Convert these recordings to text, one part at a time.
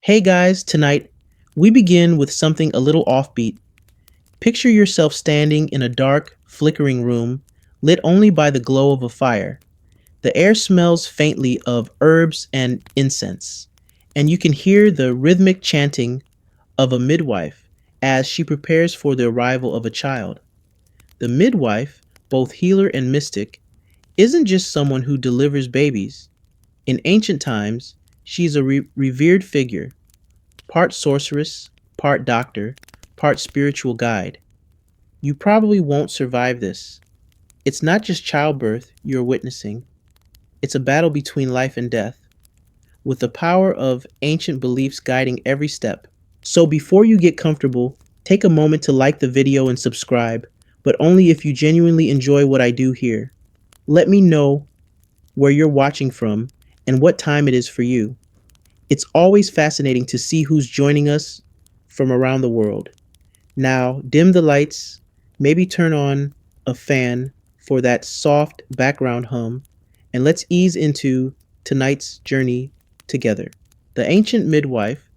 Hey guys, tonight we begin with something a little offbeat. Picture yourself standing in a dark, flickering room, lit only by the glow of a fire. The air smells faintly of herbs and incense, and you can hear the rhythmic chanting of a midwife as she prepares for the arrival of a child. The midwife, both healer and mystic, isn't just someone who delivers babies. In ancient times, she's a revered figure, part sorceress, part doctor, part spiritual guide. You probably won't survive this. It's not just childbirth you're witnessing, it's a battle between life and death, with the power of ancient beliefs guiding every step. So before you get comfortable, take a moment to like the video and subscribe, but only if you genuinely enjoy what I do here. Let me know where you're watching from and what time it is for you. It's always fascinating to see who's joining us from around the world. Now, dim the lights, maybe turn on a fan for that soft background hum, and let's ease into tonight's journey together. The ancient midwife,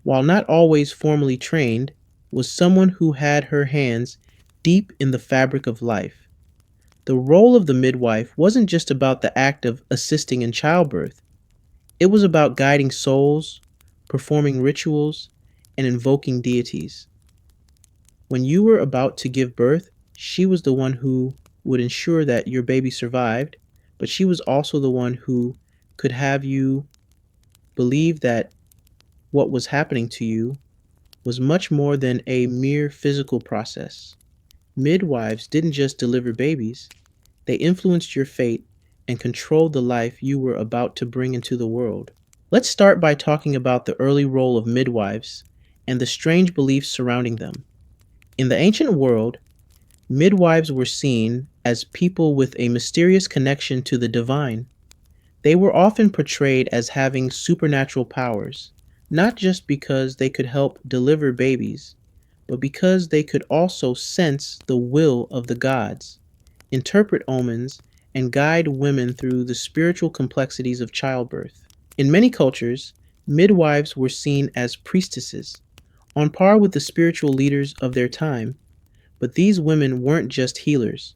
while not always formally trained, was someone who had her hands deep in the fabric of life. The role of the midwife wasn't just about the act of assisting in childbirth, it was about guiding souls, performing rituals, and invoking deities. When you were about to give birth, she was the one who would ensure that your baby survived, but she was also the one who could have you believe that what was happening to you was much more than a mere physical process. Midwives didn't just deliver babies, they influenced your fate and controlled the life you were about to bring into the world. Let's start by talking about the early role of midwives and the strange beliefs surrounding them. In the ancient world, midwives were seen as people with a mysterious connection to the divine. They were often portrayed as having supernatural powers, not just because they could help deliver babies, but because they could also sense the will of the gods, interpret omens, and guide women through the spiritual complexities of childbirth. In many cultures, midwives were seen as priestesses, on par with the spiritual leaders of their time, but these women weren't just healers.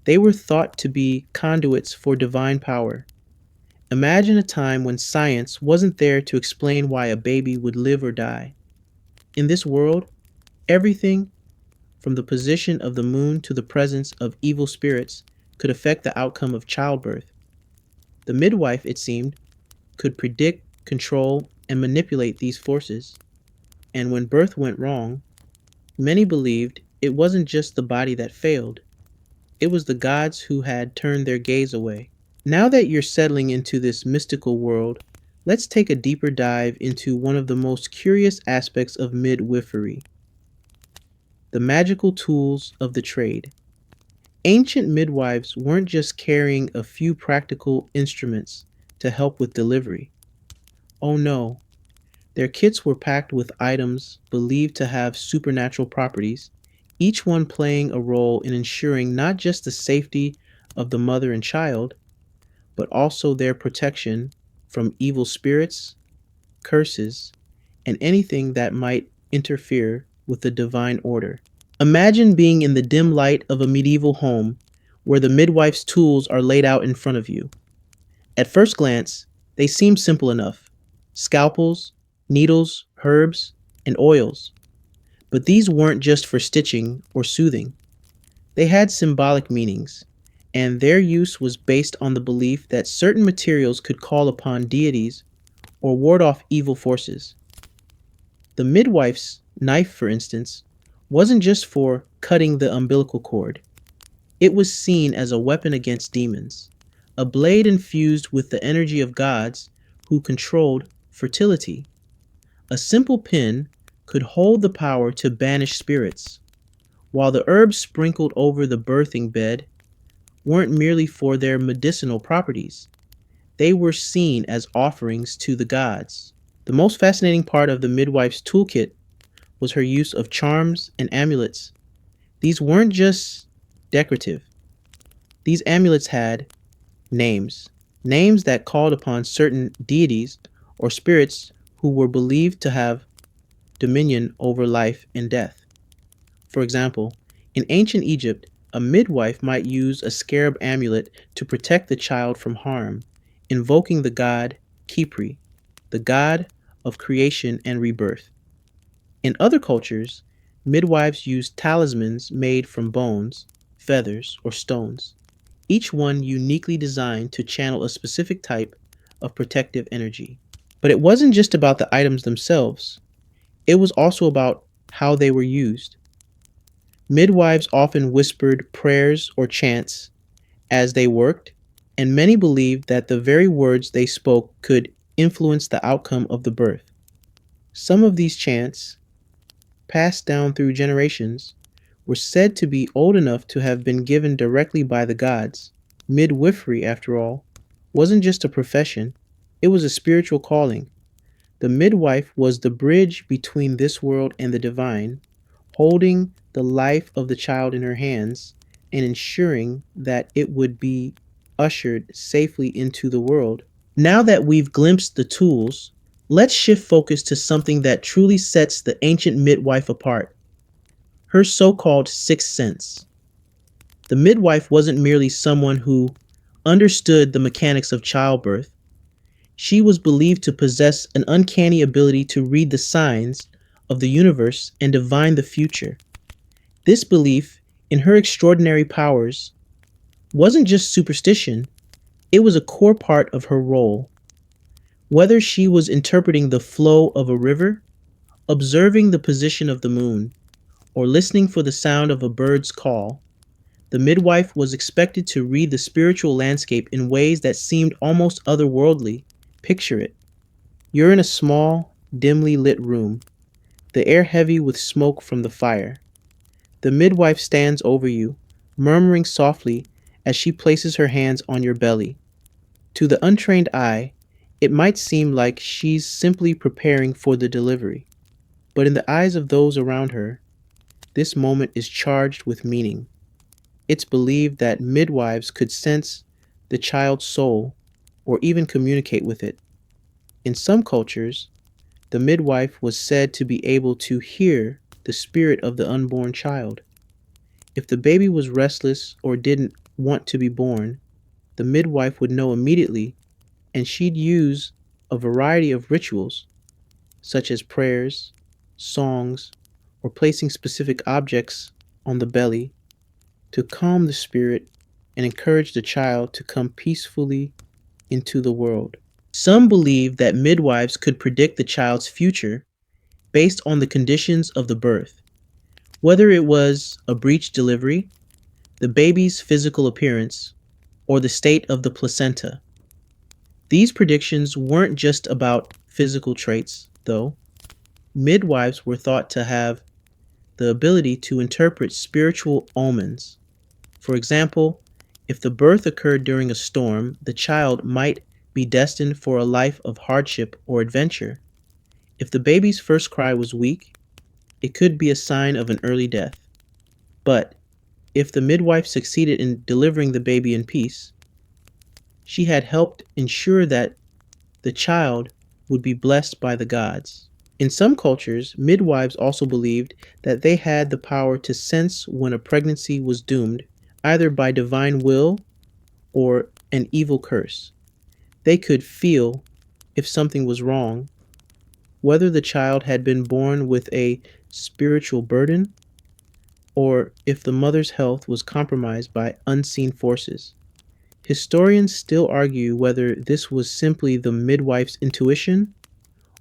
They were thought to be conduits for divine power. Imagine a time when science wasn't there to explain why a baby would live or die. In this world, everything, from the position of the moon to the presence of evil spirits, could affect the outcome of childbirth. The midwife, it seemed, could predict, control, and manipulate these forces. And when birth went wrong, many believed it wasn't just the body that failed, it was the gods who had turned their gaze away. Now that you're settling into this mystical world, let's take a deeper dive into one of the most curious aspects of midwifery: the magical tools of the trade. Ancient midwives weren't just carrying a few practical instruments to help with delivery. Oh no, their kits were packed with items believed to have supernatural properties, each one playing a role in ensuring not just the safety of the mother and child, but also their protection from evil spirits, curses, and anything that might interfere with the divine order. Imagine being in the dim light of a medieval home where the midwife's tools are laid out in front of you. At first glance, they seem simple enough: scalpels, needles, herbs, and oils. But these weren't just for stitching or soothing. They had symbolic meanings, and their use was based on the belief that certain materials could call upon deities or ward off evil forces. The midwife's knife, for instance, wasn't just for cutting the umbilical cord. It was seen as a weapon against demons, a blade infused with the energy of gods who controlled fertility. A simple pin could hold the power to banish spirits, while the herbs sprinkled over the birthing bed weren't merely for their medicinal properties. They were seen as offerings to the gods. The most fascinating part of the midwife's toolkit was her use of charms and amulets. These weren't just decorative. These amulets had names, names that called upon certain deities or spirits who were believed to have dominion over life and death. For example, in ancient Egypt, a midwife might use a scarab amulet to protect the child from harm, invoking the god Khepri, the god of creation and rebirth. In other cultures, midwives used talismans made from bones, feathers, or stones, each one uniquely designed to channel a specific type of protective energy. But it wasn't just about the items themselves, it was also about how they were used. Midwives often whispered prayers or chants as they worked, and many believed that the very words they spoke could influence the outcome of the birth. Some of these chants, passed down through generations, were said to be old enough to have been given directly by the gods. Midwifery, after all, wasn't just a profession, it was a spiritual calling. The midwife was the bridge between this world and the divine, holding the life of the child in her hands and ensuring that it would be ushered safely into the world. Now that we've glimpsed the tools, let's shift focus to something that truly sets the ancient midwife apart: her so called sixth sense. The midwife wasn't merely someone who understood the mechanics of childbirth, she was believed to possess an uncanny ability to read the signs of the universe and divine the future. This belief in her extraordinary powers wasn't just superstition, it was a core part of her role. Whether she was interpreting the flow of a river, observing the position of the moon, or listening for the sound of a bird's call, the midwife was expected to read the spiritual landscape in ways that seemed almost otherworldly. Picture it. You're in a small, dimly lit room, the air heavy with smoke from the fire. The midwife stands over you, murmuring softly as she places her hands on your belly. To the untrained eye, it might seem like she's simply preparing for the delivery. But in the eyes of those around her, this moment is charged with meaning. It's believed that midwives could sense the child's soul or even communicate with it. In some cultures, the midwife was said to be able to hear the spirit of the unborn child. If the baby was restless or didn't want to be born, the midwife would know immediately, and she'd use a variety of rituals, such as prayers, songs, or placing specific objects on the belly to calm the spirit and encourage the child to come peacefully into the world. Some believe that midwives could predict the child's future based on the conditions of the birth, whether it was a breech delivery, the baby's physical appearance, or the state of the placenta. These predictions weren't just about physical traits, though. Midwives were thought to have the ability to interpret spiritual omens. For example, if the birth occurred during a storm, the child might be destined for a life of hardship or adventure. If the baby's first cry was weak, it could be a sign of an early death. But if the midwife succeeded in delivering the baby in peace, she had helped ensure that the child would be blessed by the gods. In some cultures, midwives also believed that they had the power to sense when a pregnancy was doomed, either by divine will or an evil curse. They could feel if something was wrong, whether the child had been born with a spiritual burden or if the mother's health was compromised by unseen forces. Historians still argue whether this was simply the midwife's intuition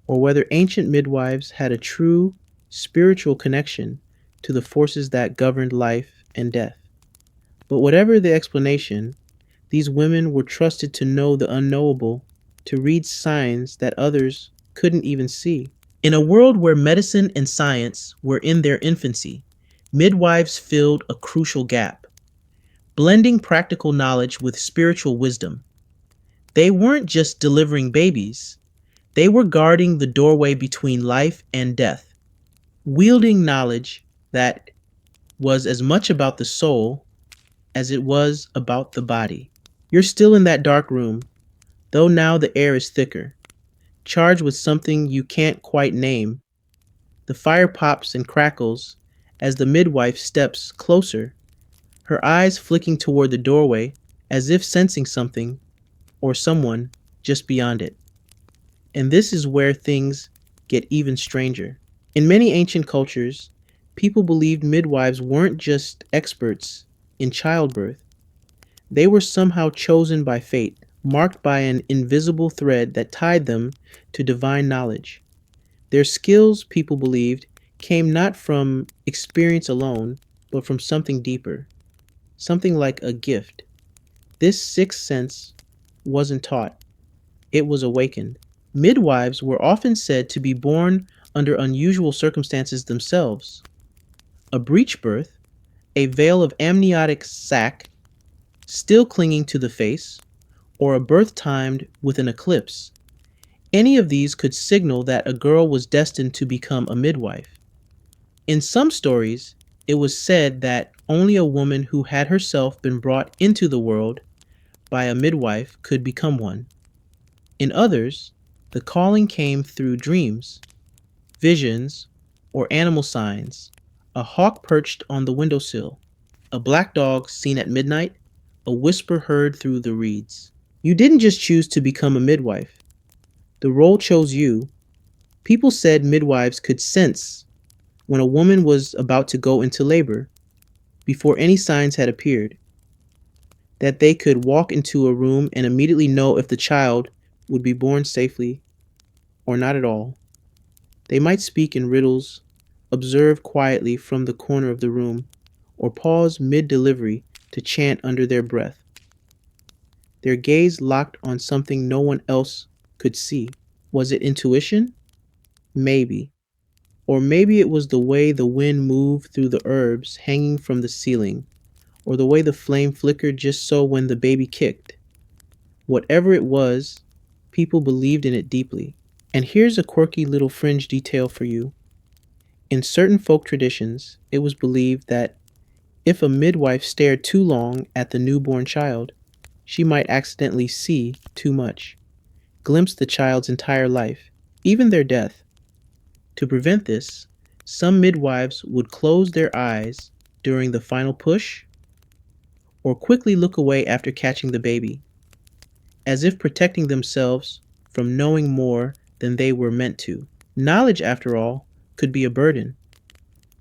or whether ancient midwives had a true spiritual connection to the forces that governed life and death. But whatever the explanation, these women were trusted to know the unknowable, to read signs that others couldn't even see. In a world where medicine and science were in their infancy, midwives filled a crucial gap, blending practical knowledge with spiritual wisdom. They weren't just delivering babies, they were guarding the doorway between life and death, wielding knowledge that was as much about the soul as it was about the body. You're still in that dark room, though now the air is thicker. charged with something you can't quite name. The fire pops and crackles as the midwife steps closer, her eyes flicking toward the doorway as if sensing something or someone just beyond it. And this is where things get even stranger. In many ancient cultures, people believed midwives weren't just experts in childbirth, they were somehow chosen by fate, marked by an invisible thread that tied them to divine knowledge. Their skills, people believed, came not from experience alone, but from something deeper, something like a gift. This sixth sense wasn't taught, it was awakened. Midwives were often said to be born under unusual circumstances themselves. A breech birth, a veil of amniotic sac still clinging to the face, or a birth timed with an eclipse. Any of these could signal that a girl was destined to become a midwife. In some stories, it was said that only a woman who had herself been brought into the world by a midwife could become one. In others, the calling came through dreams, visions, or animal signs. A hawk perched on the windowsill, a black dog seen at midnight, a whisper heard through the reeds. You didn't just choose to become a midwife. The role chose you. People said midwives could sense when a woman was about to go into labor before any signs had appeared, that they could walk into a room and immediately know if the child would be born safely or not at all. They might speak in riddles, observe quietly from the corner of the room, or pause mid delivery to chant under their breath, their gaze locked on something no one else could see. Was it intuition? Maybe. Or maybe it was the way the wind moved through the herbs hanging from the ceiling, or the way the flame flickered just so when the baby kicked. Whatever it was, people believed in it deeply. And here's a quirky little fringe detail for you. In certain folk traditions, it was believed that if a midwife stared too long at the newborn child, she might accidentally see too much, glimpse the child's entire life, even their death. To prevent this, some midwives would close their eyes during the final push or quickly look away after catching the baby, as if protecting themselves from knowing more than they were meant to. Knowledge, after all, could be a burden,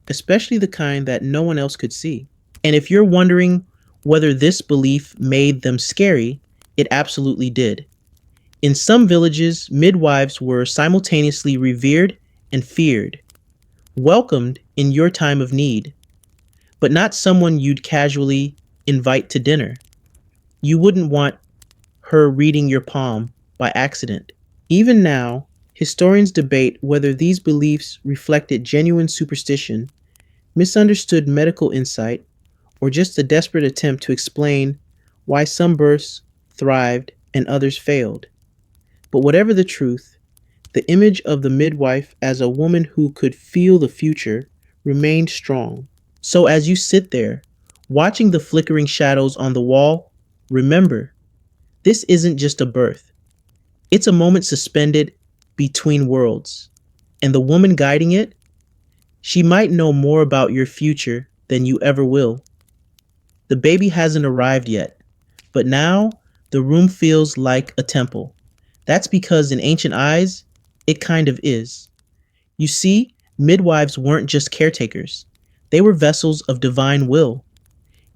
especially the kind that no one else could see. And if you're wondering whether this belief made them scary, it absolutely did. In some villages, midwives were simultaneously revered and feared, welcomed in your time of need, but not someone you'd casually invite to dinner. You wouldn't want her reading your palm by accident. Even now, historians debate whether these beliefs reflected genuine superstition, misunderstood medical insight, or just a desperate attempt to explain why some births thrived and others failed. But whatever the truth, the image of the midwife as a woman who could feel the future remained strong. So as you sit there, watching the flickering shadows on the wall, remember, this isn't just a birth. It's a moment suspended between worlds. And the woman guiding it, she might know more about your future than you ever will. The baby hasn't arrived yet, but now the room feels like a temple. That's because in ancient eyes, it kind of is. You see, midwives weren't just caretakers. They were vessels of divine will.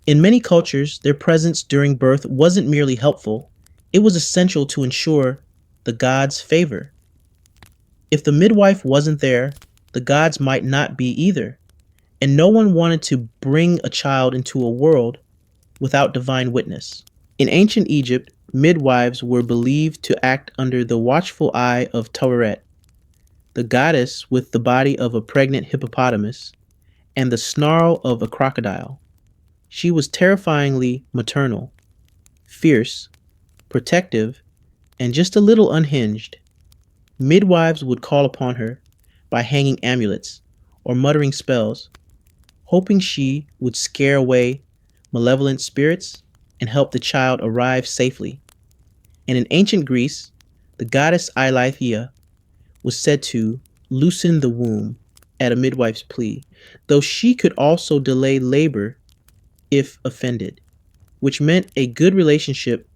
In many cultures, their presence during birth wasn't merely helpful, it was essential to ensure the gods' favor. If the midwife wasn't there, the gods might not be either, and no one wanted to bring a child into a world without divine witness. In ancient Egypt, midwives were believed to act under the watchful eye of Taweret, the goddess with the body of a pregnant hippopotamus and the snarl of a crocodile. She was terrifyingly maternal, fierce, protective, and just a little unhinged. Midwives would call upon her by hanging amulets or muttering spells, hoping she would scare away malevolent spirits and help the child arrive safely. And in ancient Greece, the goddess Eileithyia was said to loosen the womb at a midwife's plea, though she could also delay labor if offended, which meant a good relationship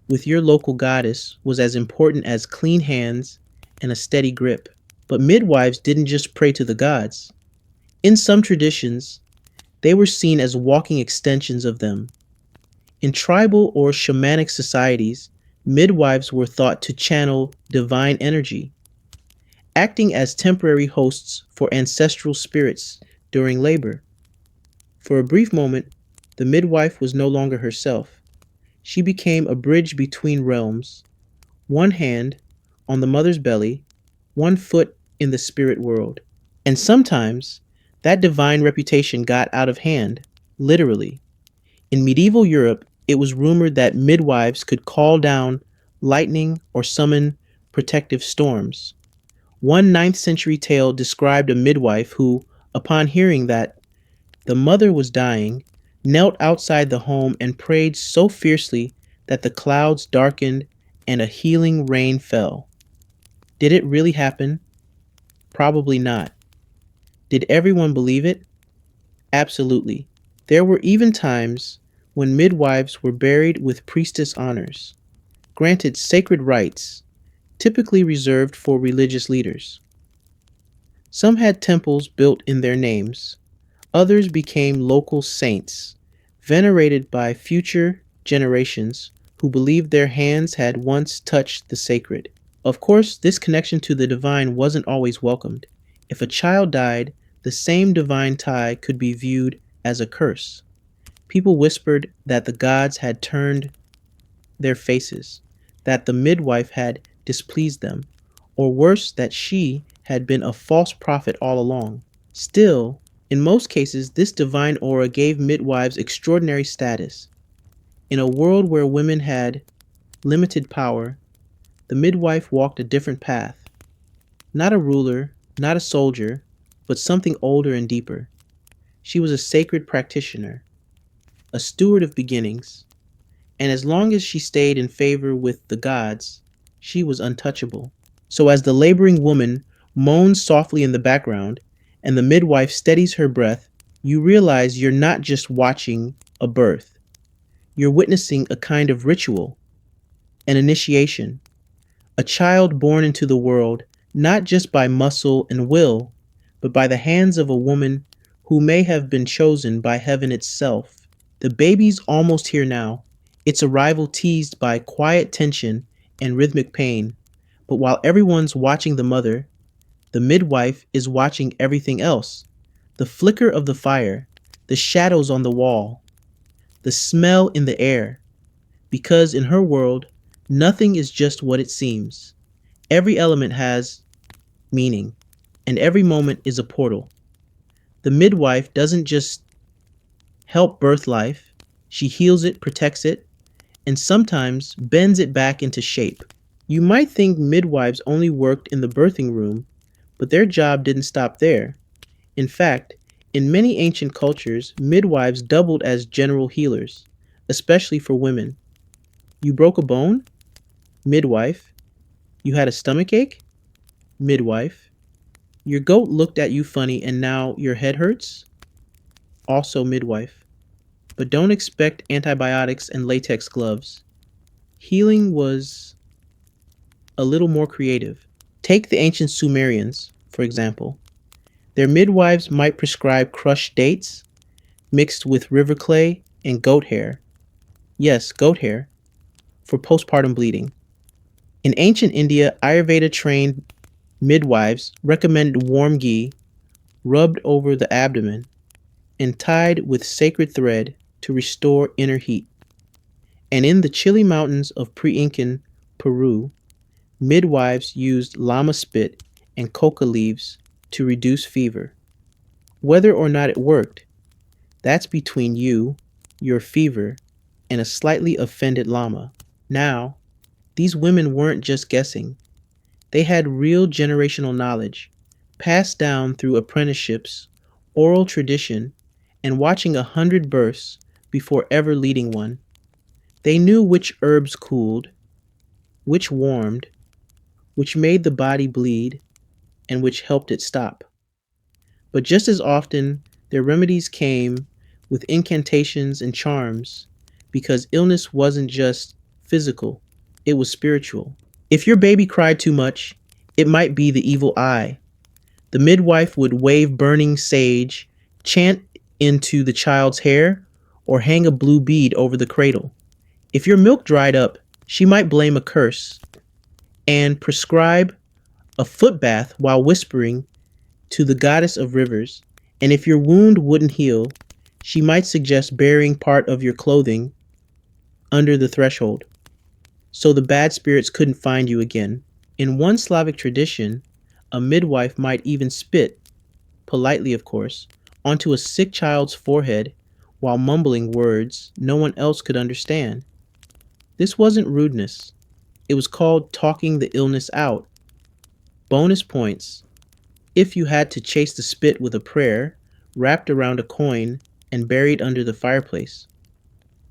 with your local goddess was as important as clean hands and a steady grip. But midwives didn't just pray to the gods. In some traditions, they were seen as walking extensions of them. In tribal or shamanic societies, midwives were thought to channel divine energy, acting as temporary hosts for ancestral spirits during labor. For a brief moment, the midwife was no longer herself. She became a bridge between realms, one hand on the mother's belly, one foot in the spirit world. And sometimes that divine reputation got out of hand, literally. In medieval Europe, it was rumored that midwives could call down lightning or summon protective storms. One ninth century tale described a midwife who, upon hearing that the mother was dying, knelt outside the home and prayed so fiercely that the clouds darkened and a healing rain fell. Did it really happen? Probably not. Did everyone believe it? Absolutely. There were even times when midwives were buried with priestess honors, granted sacred rites typically reserved for religious leaders. Some had temples built in their names, others became local saints, venerated by future generations who believed their hands had once touched the sacred. Of course, this connection to the divine wasn't always welcomed. If a child died, the same divine tie could be viewed as a curse. People whispered that the gods had turned their faces, that the midwife had displeased them, or worse, that she had been a false prophet all along. Still, in most cases, this divine aura gave midwives extraordinary status. In a world where women had limited power, the midwife walked a different path. Not a ruler, not a soldier, but something older and deeper. She was a sacred practitioner, a steward of beginnings, and as long as she stayed in favor with the gods, she was untouchable. So as the laboring woman moans softly in the background and the midwife steadies her breath, you realize you're not just watching a birth. You're witnessing a kind of ritual, an initiation, a child born into the world not just by muscle and will, but by the hands of a woman who may have been chosen by heaven itself. The baby's almost here now, its arrival teased by quiet tension and rhythmic pain. But while everyone's watching the mother, the midwife is watching everything else. The flicker of the fire, the shadows on the wall, the smell in the air. Because in her world, nothing is just what it seems. Every element has meaning, and every moment is a portal. The midwife doesn't just help birth life, she heals it, protects it, and sometimes bends it back into shape. You might think midwives only worked in the birthing room, but their job didn't stop there. In fact, in many ancient cultures, midwives doubled as general healers, especially for women. You broke a bone? Midwife. You had a stomach ache? Midwife. Your goat looked at you funny and now your head hurts? Also midwife. But don't expect antibiotics and latex gloves. Healing was a little more creative. Take the ancient Sumerians, for example. Their midwives might prescribe crushed dates mixed with river clay and goat hair. Yes, goat hair, for postpartum bleeding. In ancient India, Ayurveda trained midwives recommended warm ghee rubbed over the abdomen and tied with sacred thread to restore inner heat. And in the chilly mountains of pre-Incan Peru, midwives used llama spit and coca leaves to reduce fever. Whether or not it worked, that's between you, your fever, and a slightly offended llama. Now, these women weren't just guessing. They had real generational knowledge, passed down through apprenticeships, oral tradition, and watching 100 births before ever leading one. They knew which herbs cooled, which warmed, which made the body bleed, and which helped it stop. But just as often, their remedies came with incantations and charms because illness wasn't just physical, it was spiritual. If your baby cried too much, it might be the evil eye. The midwife would wave burning sage, chant into the child's hair, or hang a blue bead over the cradle. If your milk dried up, she might blame a curse and prescribe a foot bath while whispering to the goddess of rivers. And if your wound wouldn't heal, she might suggest burying part of your clothing under the threshold so the bad spirits couldn't find you again. In one Slavic tradition, a midwife might even spit, politely of course, onto a sick child's forehead while mumbling words no one else could understand. This wasn't rudeness. It was called talking the illness out. Bonus points if you had to chase the spit with a prayer wrapped around a coin and buried under the fireplace.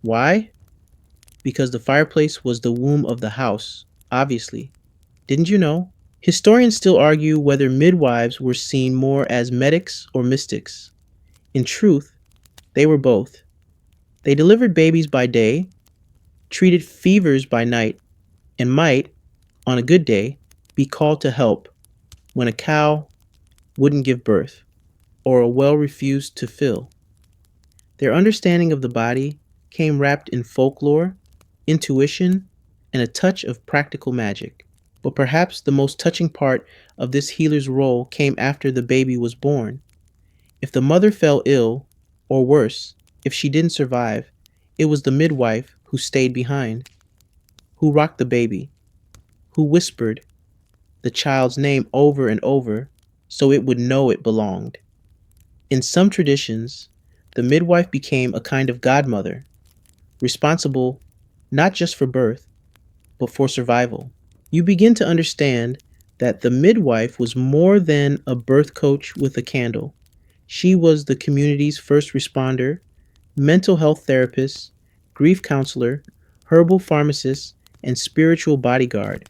Why? Because the fireplace was the womb of the house, obviously. Didn't you know? Historians still argue whether midwives were seen more as medics or mystics. In truth, they were both. They delivered babies by day, treated fevers by night, and might, on a good day, be called to help when a cow wouldn't give birth or a well refused to fill. Their understanding of the body came wrapped in folklore, intuition, and a touch of practical magic. But perhaps the most touching part of this healer's role came after the baby was born. If the mother fell ill, or worse, if she didn't survive, it was the midwife who stayed behind, who rocked the baby, who whispered the child's name over and over so it would know it belonged. In some traditions, the midwife became a kind of godmother, responsible not just for birth, but for survival. You begin to understand that the midwife was more than a birth coach with a candle. She was the community's first responder, mental health therapist, grief counselor, herbal pharmacist, and spiritual bodyguard,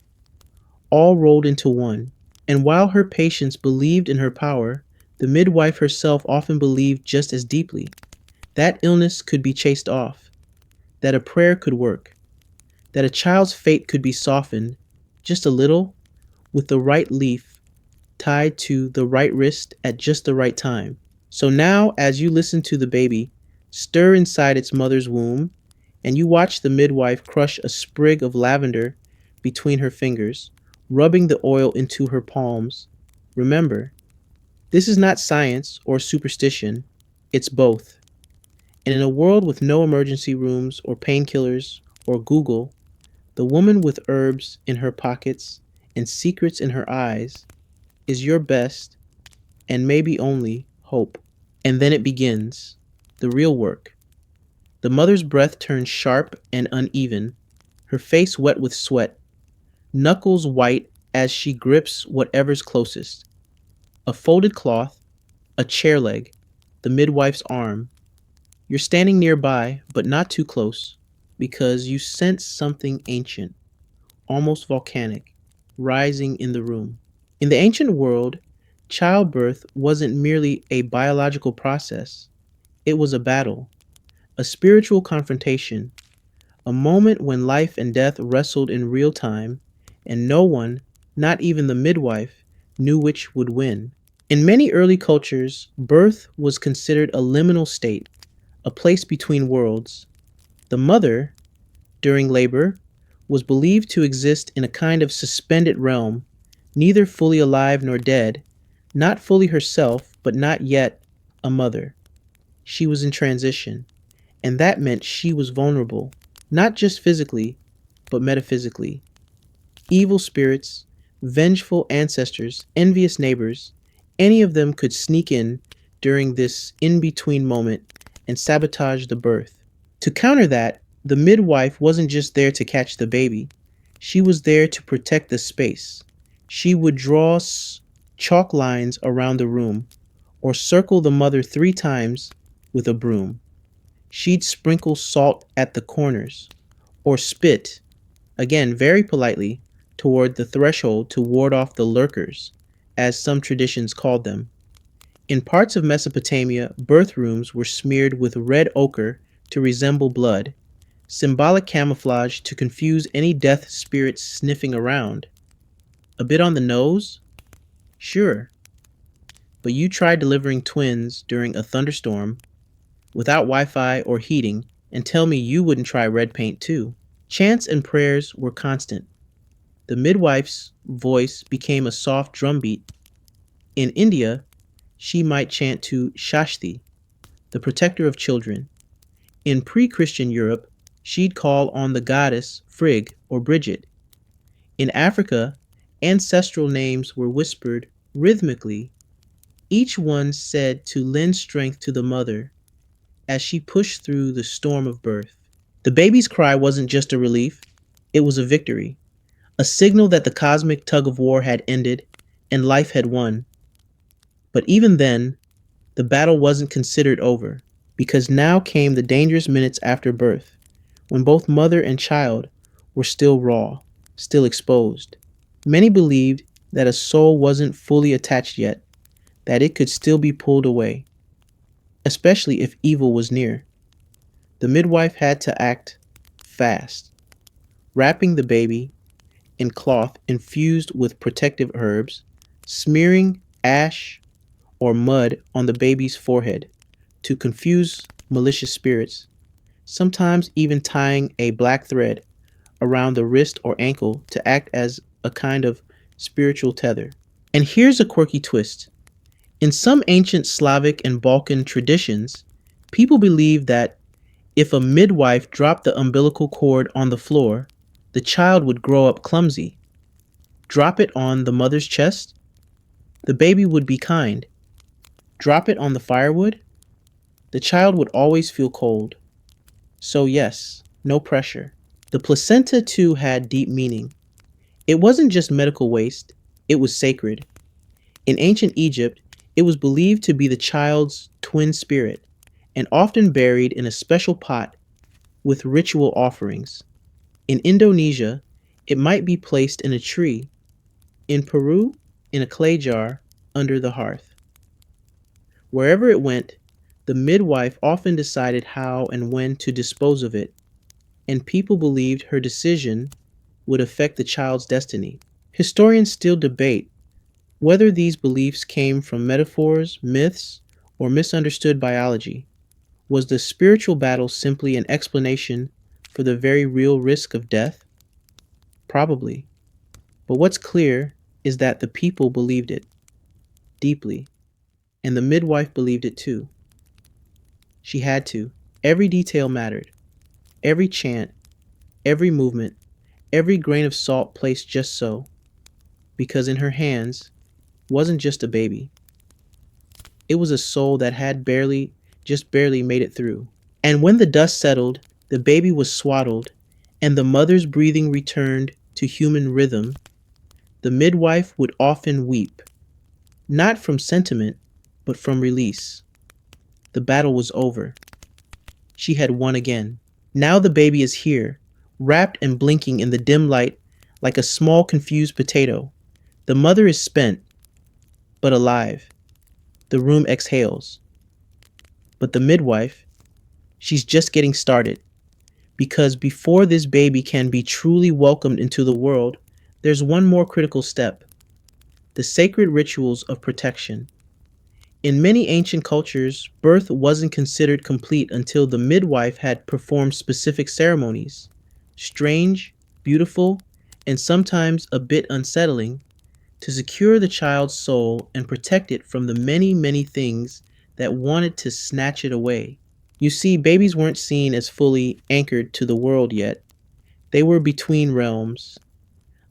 all rolled into one. And while her patients believed in her power, the midwife herself often believed just as deeply that illness could be chased off, that a prayer could work, that a child's fate could be softened just a little with the right leaf tied to the right wrist at just the right time. So now, as you listen to the baby stir inside its mother's womb, and you watch the midwife crush a sprig of lavender between her fingers, rubbing the oil into her palms, remember, this is not science or superstition, it's both. And in a world with no emergency rooms or painkillers or Google, the woman with herbs in her pockets and secrets in her eyes is your best and maybe only hope. And then it begins, the real work. The mother's breath turns sharp and uneven, her face wet with sweat, knuckles white as she grips whatever's closest. A folded cloth, a chair leg, the midwife's arm. You're standing nearby, but not too close, because you sense something ancient, almost volcanic, rising in the room. In the ancient world, childbirth wasn't merely a biological process, it was a battle, a spiritual confrontation, a moment when life and death wrestled in real time, and no one, not even the midwife, knew which would win. In many early cultures, birth was considered a liminal state, a place between worlds. The mother, during labor, was believed to exist in a kind of suspended realm, neither fully alive nor dead, not fully herself, but not yet a mother. She was in transition, and that meant she was vulnerable, not just physically, but metaphysically. Evil spirits, vengeful ancestors, envious neighbors, any of them could sneak in during this in-between moment and sabotage the birth. To counter that, the midwife wasn't just there to catch the baby. She was there to protect the space. She would draw chalk lines around the room or circle the mother 3 times with a broom. She'd sprinkle salt at the corners or spit, again very politely, toward the threshold to ward off the lurkers as some traditions called them. In parts of Mesopotamia, birth rooms were smeared with red ochre to resemble blood, symbolic camouflage to confuse any death spirits sniffing around. A bit on the nose? Sure, but you try delivering twins during a thunderstorm without Wi Fi or heating and tell me you wouldn't try red paint too. Chants and prayers were constant. The midwife's voice became a soft drumbeat. In India, she might chant to Shashti, the protector of children. In pre Christian Europe, she'd call on the goddess Frigg or Bridget. In Africa, ancestral names were whispered rhythmically, each one said to lend strength to the mother as she pushed through the storm of birth. The baby's cry wasn't just a relief, it was a victory, a signal that the cosmic tug of war had ended and life had won. But even then, the battle wasn't considered over, because now came the dangerous minutes after birth, when both mother and child were still raw, still exposed. Many believed that a soul wasn't fully attached yet, that it could still be pulled away, especially if evil was near. The midwife had to act fast, wrapping the baby in cloth infused with protective herbs, smearing ash or mud on the baby's forehead to confuse malicious spirits, sometimes even tying a black thread around the wrist or ankle to act as a kind of spiritual tether. And here's a quirky twist. In some ancient Slavic and Balkan traditions, people believed that if a midwife dropped the umbilical cord on the floor, the child would grow up clumsy. Drop it on the mother's chest, the baby would be kind. Drop it on the firewood, the child would always feel cold. So yes, no pressure. The placenta too had deep meaning. It wasn't just medical waste, it was sacred. In ancient Egypt, it was believed to be the child's twin spirit and often buried in a special pot with ritual offerings. In Indonesia, it might be placed in a tree. In Peru, in a clay jar under the hearth. Wherever it went, the midwife often decided how and when to dispose of it, and people believed her decision would affect the child's destiny. Historians still debate whether these beliefs came from metaphors, myths, or misunderstood biology. Was the spiritual battle simply an explanation for the very real risk of death? Probably. But what's clear is that the people believed it deeply, and the midwife believed it too. She had to. Every detail mattered. Every chant, every movement, every grain of salt placed just so, because in her hands wasn't just a baby. It was a soul that had just barely made it through. And when the dust settled, the baby was swaddled, and the mother's breathing returned to human rhythm, the midwife would often weep, not from sentiment, but from release. The battle was over. She had won again. Now the baby is here, wrapped and blinking in the dim light like a small confused potato. The mother is spent, but alive. The room exhales. But the midwife, she's just getting started. Because before this baby can be truly welcomed into the world, there's one more critical step: the sacred rituals of protection. In many ancient cultures, birth wasn't considered complete until the midwife had performed specific ceremonies. Strange, beautiful, and sometimes a bit unsettling, to secure the child's soul and protect it from the many, many things that wanted to snatch it away. You see, babies weren't seen as fully anchored to the world yet. They were between realms,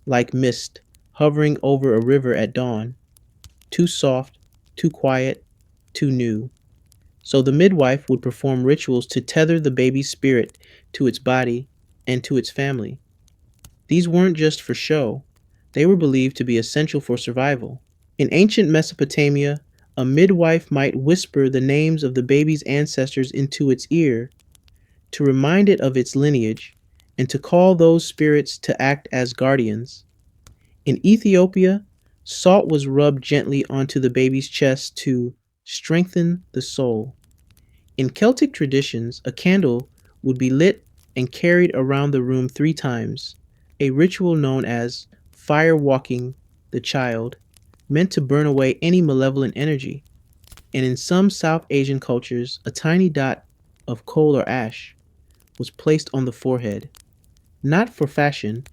like mist hovering over a river at dawn, too soft, too quiet, too new. So the midwife would perform rituals to tether the baby's spirit to its body and to its family. These weren't just for show, they were believed to be essential for survival. In ancient Mesopotamia, a midwife might whisper the names of the baby's ancestors into its ear to remind it of its lineage and to call those spirits to act as guardians. In Ethiopia, Salt was rubbed gently onto the baby's chest to strengthen the soul. In Celtic traditions, a candle would be lit and carried around the room 3 times, a ritual known as fire walking the child, meant to burn away any malevolent energy. And in some South Asian cultures, a tiny dot of coal or ash was placed on the forehead, not for fashion,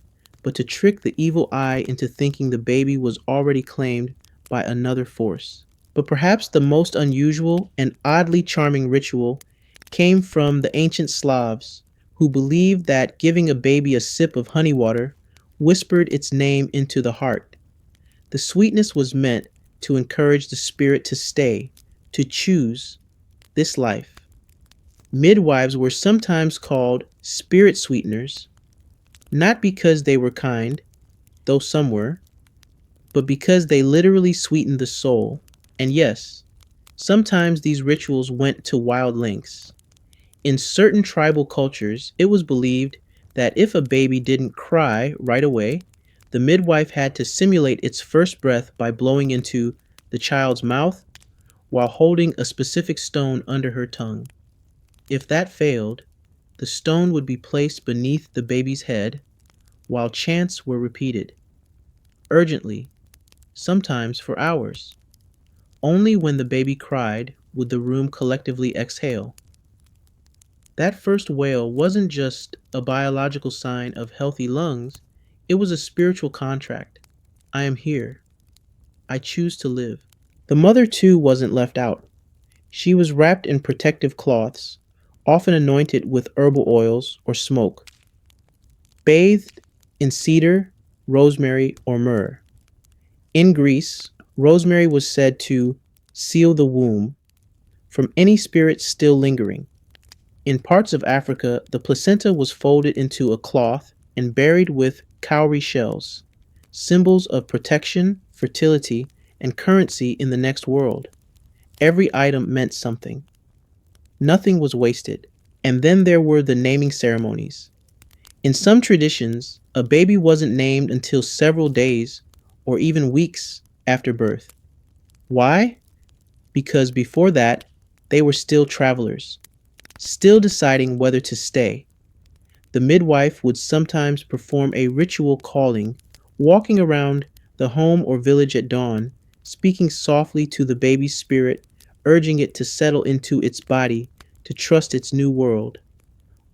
but to trick the evil eye into thinking the baby was already claimed by another force. But perhaps the most unusual and oddly charming ritual came from the ancient Slavs, who believed that giving a baby a sip of honey water whispered its name into the heart. The sweetness was meant to encourage the spirit to stay, to choose this life. Midwives were sometimes called spirit sweeteners, not because they were kind, though some were, but because they literally sweetened the soul. And yes, sometimes these rituals went to wild lengths. In certain tribal cultures, it was believed that if a baby didn't cry right away, the midwife had to simulate its first breath by blowing into the child's mouth while holding a specific stone under her tongue. If that failed, the stone would be placed beneath the baby's head while chants were repeated, urgently, sometimes for hours. Only when the baby cried would the room collectively exhale. That first wail wasn't just a biological sign of healthy lungs, it was a spiritual contract. I am here. I choose to live. The mother, too, wasn't left out. She was wrapped in protective cloths, often anointed with herbal oils or smoke, bathed in cedar, rosemary, or myrrh. In Greece, rosemary was said to seal the womb from any spirit still lingering. In parts of Africa, the placenta was folded into a cloth and buried with cowrie shells, symbols of protection, fertility, and currency in the next world. Every item meant something. Nothing was wasted. And then there were the naming ceremonies. In some traditions, a baby wasn't named until several days or even weeks after birth. Why? Because before that, they were still travelers, still deciding whether to stay. The midwife would sometimes perform a ritual calling, walking around the home or village at dawn, speaking softly to the baby's spirit, urging it to settle into its body, to trust its new world.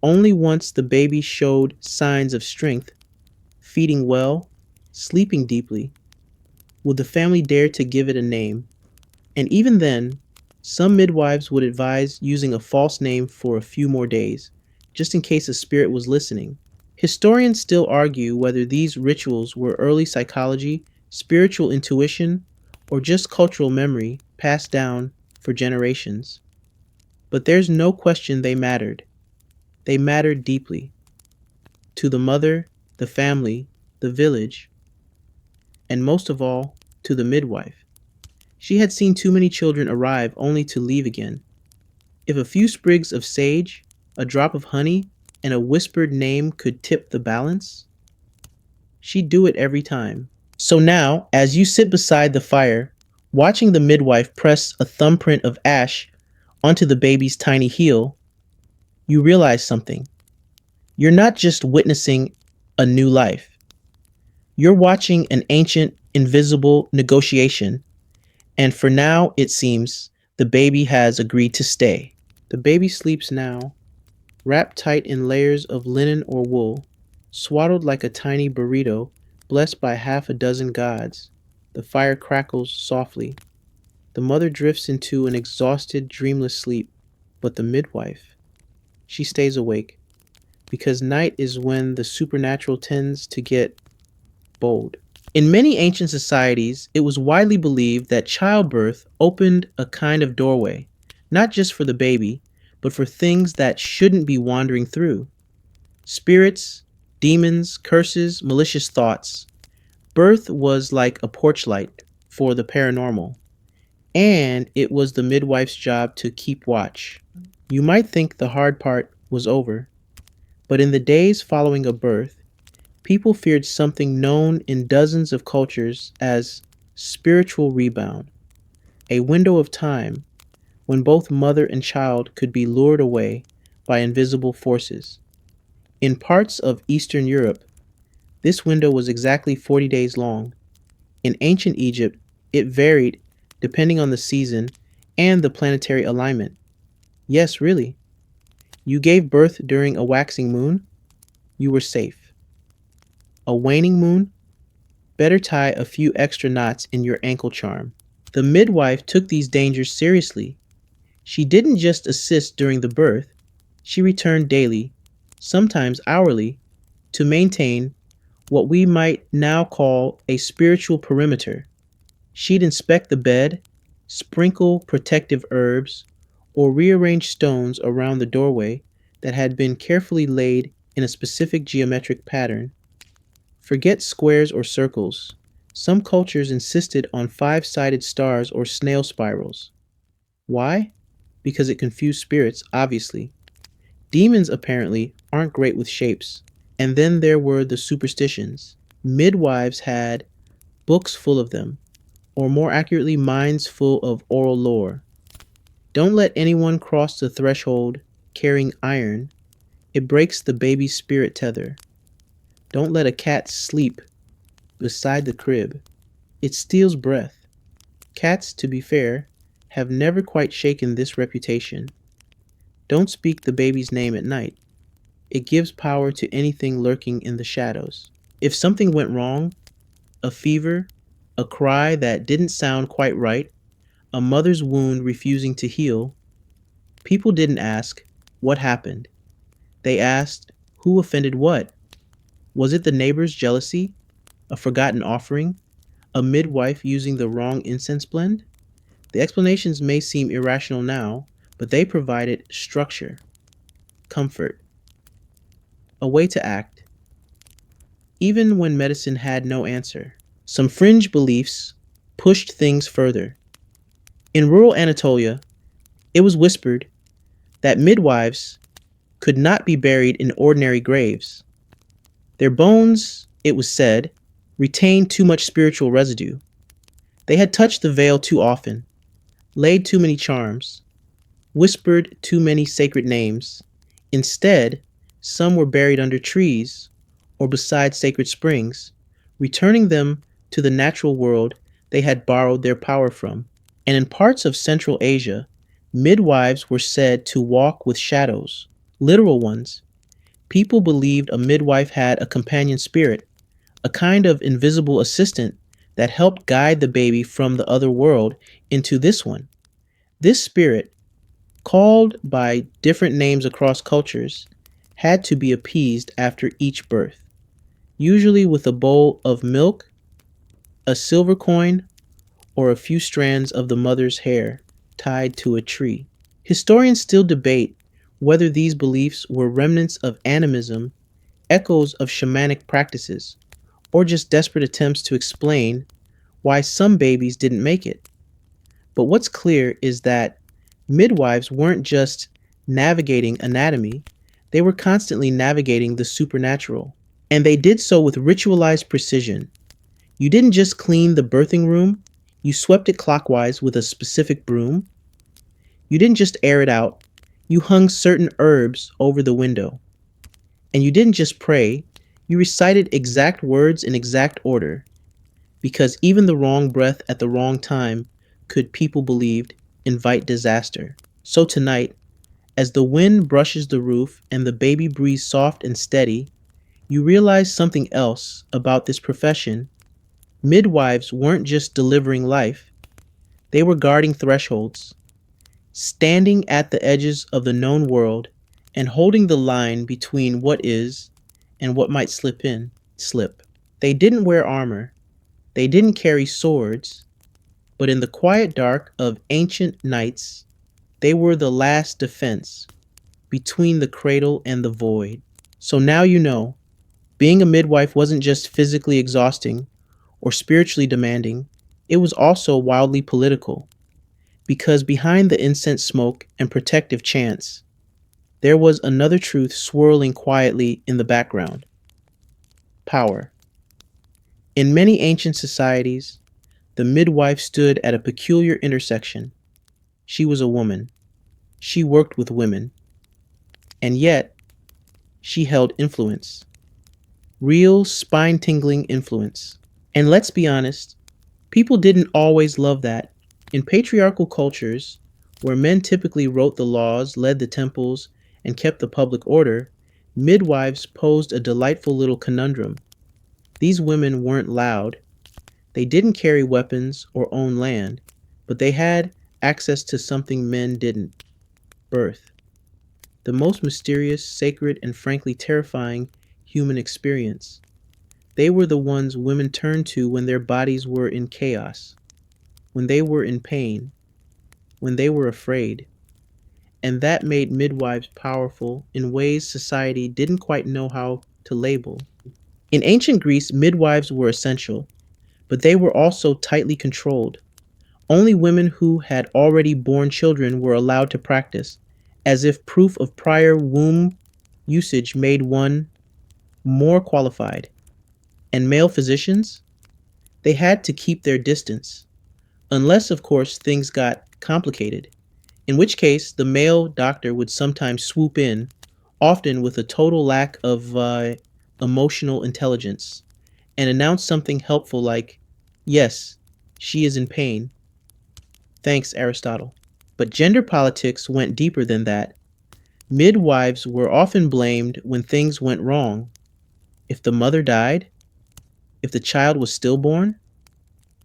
Only once the baby showed signs of strength, feeding well, sleeping deeply, would the family dare to give it a name. And even then, some midwives would advise using a false name for a few more days, just in case a spirit was listening. Historians still argue whether these rituals were early psychology, spiritual intuition, or just cultural memory passed down for generations. But there's no question they mattered. They mattered deeply to the mother, the family, the village, and most of all, to the midwife. She had seen too many children arrive only to leave again. If a few sprigs of sage, a drop of honey, and a whispered name could tip the balance, she'd do it every time. So now, as you sit beside the fire, watching the midwife press a thumbprint of ash onto the baby's tiny heel, you realize something. You're not just witnessing a new life. You're watching an ancient, invisible negotiation, and for now, it seems, the baby has agreed to stay. The baby sleeps now, wrapped tight in layers of linen or wool, swaddled like a tiny burrito, blessed by half a dozen gods. The fire crackles softly. The mother drifts into an exhausted, dreamless sleep, but the midwife, she stays awake, because night is when the supernatural tends to get bold. In many ancient societies, it was widely believed that childbirth opened a kind of doorway, not just for the baby, but for things that shouldn't be wandering through. Spirits, demons, curses, malicious thoughts. Birth was like a porch light for the paranormal, and it was the midwife's job to keep watch. You might think the hard part was over, but in the days following a birth, people feared something known in dozens of cultures as spiritual rebound, a window of time when both mother and child could be lured away by invisible forces. In parts of Eastern Europe, this window was exactly 40 days long. In ancient Egypt, it varied depending on the season and the planetary alignment. Yes, really. You gave birth during a waxing moon, you were safe. A waning moon, better tie a few extra knots in your ankle charm. The midwife took these dangers seriously. She didn't just assist during the birth, she returned daily, sometimes hourly, to maintain what we might now call a spiritual perimeter. She'd inspect the bed, sprinkle protective herbs, or rearrange stones around the doorway that had been carefully laid in a specific geometric pattern. Forget squares or circles. Some cultures insisted on five-sided stars or snail spirals. Why? Because it confused spirits, obviously. Demons, apparently, aren't great with shapes. And then there were the superstitions. Midwives had books full of them, or more accurately, minds full of oral lore. Don't let anyone cross the threshold carrying iron. It breaks the baby's spirit tether. Don't let a cat sleep beside the crib. It steals breath. Cats, to be fair, have never quite shaken this reputation. Don't speak the baby's name at night. It gives power to anything lurking in the shadows. If something went wrong, a fever, a cry that didn't sound quite right, a mother's wound refusing to heal, people didn't ask, what happened? They asked, who offended what? Was it the neighbor's jealousy? A forgotten offering? A midwife using the wrong incense blend? The explanations may seem irrational now, but they provided structure, comfort, a way to act, even when medicine had no answer. Some fringe beliefs pushed things further. In rural Anatolia, it was whispered that midwives could not be buried in ordinary graves. Their bones, it was said, retained too much spiritual residue. They had touched the veil too often, laid too many charms, whispered too many sacred names. Instead, some were buried under trees or beside sacred springs, returning them to the natural world they had borrowed their power from. And in parts of Central Asia, midwives were said to walk with shadows, literal ones. People believed a midwife had a companion spirit, a kind of invisible assistant that helped guide the baby from the other world into this one. This spirit, called by different names across cultures, had to be appeased after each birth, usually with a bowl of milk, a silver coin, or a few strands of the mother's hair tied to a tree. Historians still debate whether these beliefs were remnants of animism, echoes of shamanic practices, or just desperate attempts to explain why some babies didn't make it. But what's clear is that midwives weren't just navigating anatomy, they were constantly navigating the supernatural. And they did so with ritualized precision. You didn't just clean the birthing room, you swept it clockwise with a specific broom. You didn't just air it out, you hung certain herbs over the window. And you didn't just pray, you recited exact words in exact order, because even the wrong breath at the wrong time could, people believed, invite disaster. So tonight, as the wind brushes the roof and the baby breathes soft and steady, you realize something else about this profession. Midwives weren't just delivering life, they were guarding thresholds, standing at the edges of the known world and holding the line between what is and what might slip. They didn't wear armor, they didn't carry swords, but in the quiet dark of ancient nights, they were the last defense between the cradle and the void. So now you know, being a midwife wasn't just physically exhausting or spiritually demanding, it was also wildly political. Because behind the incense smoke and protective chants, there was another truth swirling quietly in the background: power. In many ancient societies, The midwife stood at a peculiar intersection. She was a woman. She worked with women. And yet, she held influence. Real spine tingling influence. And let's be honest, people didn't always love that. In patriarchal cultures, where men typically wrote the laws, led the temples, and kept the public order, midwives posed a delightful little conundrum. These women weren't loud, they didn't carry weapons or own land, but they had access to something men didn't: birth. The most mysterious, sacred, and frankly terrifying human experience. They were the ones women turned to when their bodies were in chaos, when they were in pain, when they were afraid. And that made midwives powerful in ways society didn't quite know how to label. In ancient Greece, midwives were essential, but they were also tightly controlled. Only women who had already borne children were allowed to practice, as if proof of prior womb usage made one more qualified. And male physicians? They had to keep their distance, unless, of course, things got complicated, in which case the male doctor would sometimes swoop in, often with a total lack of emotional intelligence, and announce something helpful like, "Yes, she is in pain. Thanks, Aristotle." But gender politics went deeper than that. Midwives were often blamed when things went wrong. If the mother died, if the child was stillborn,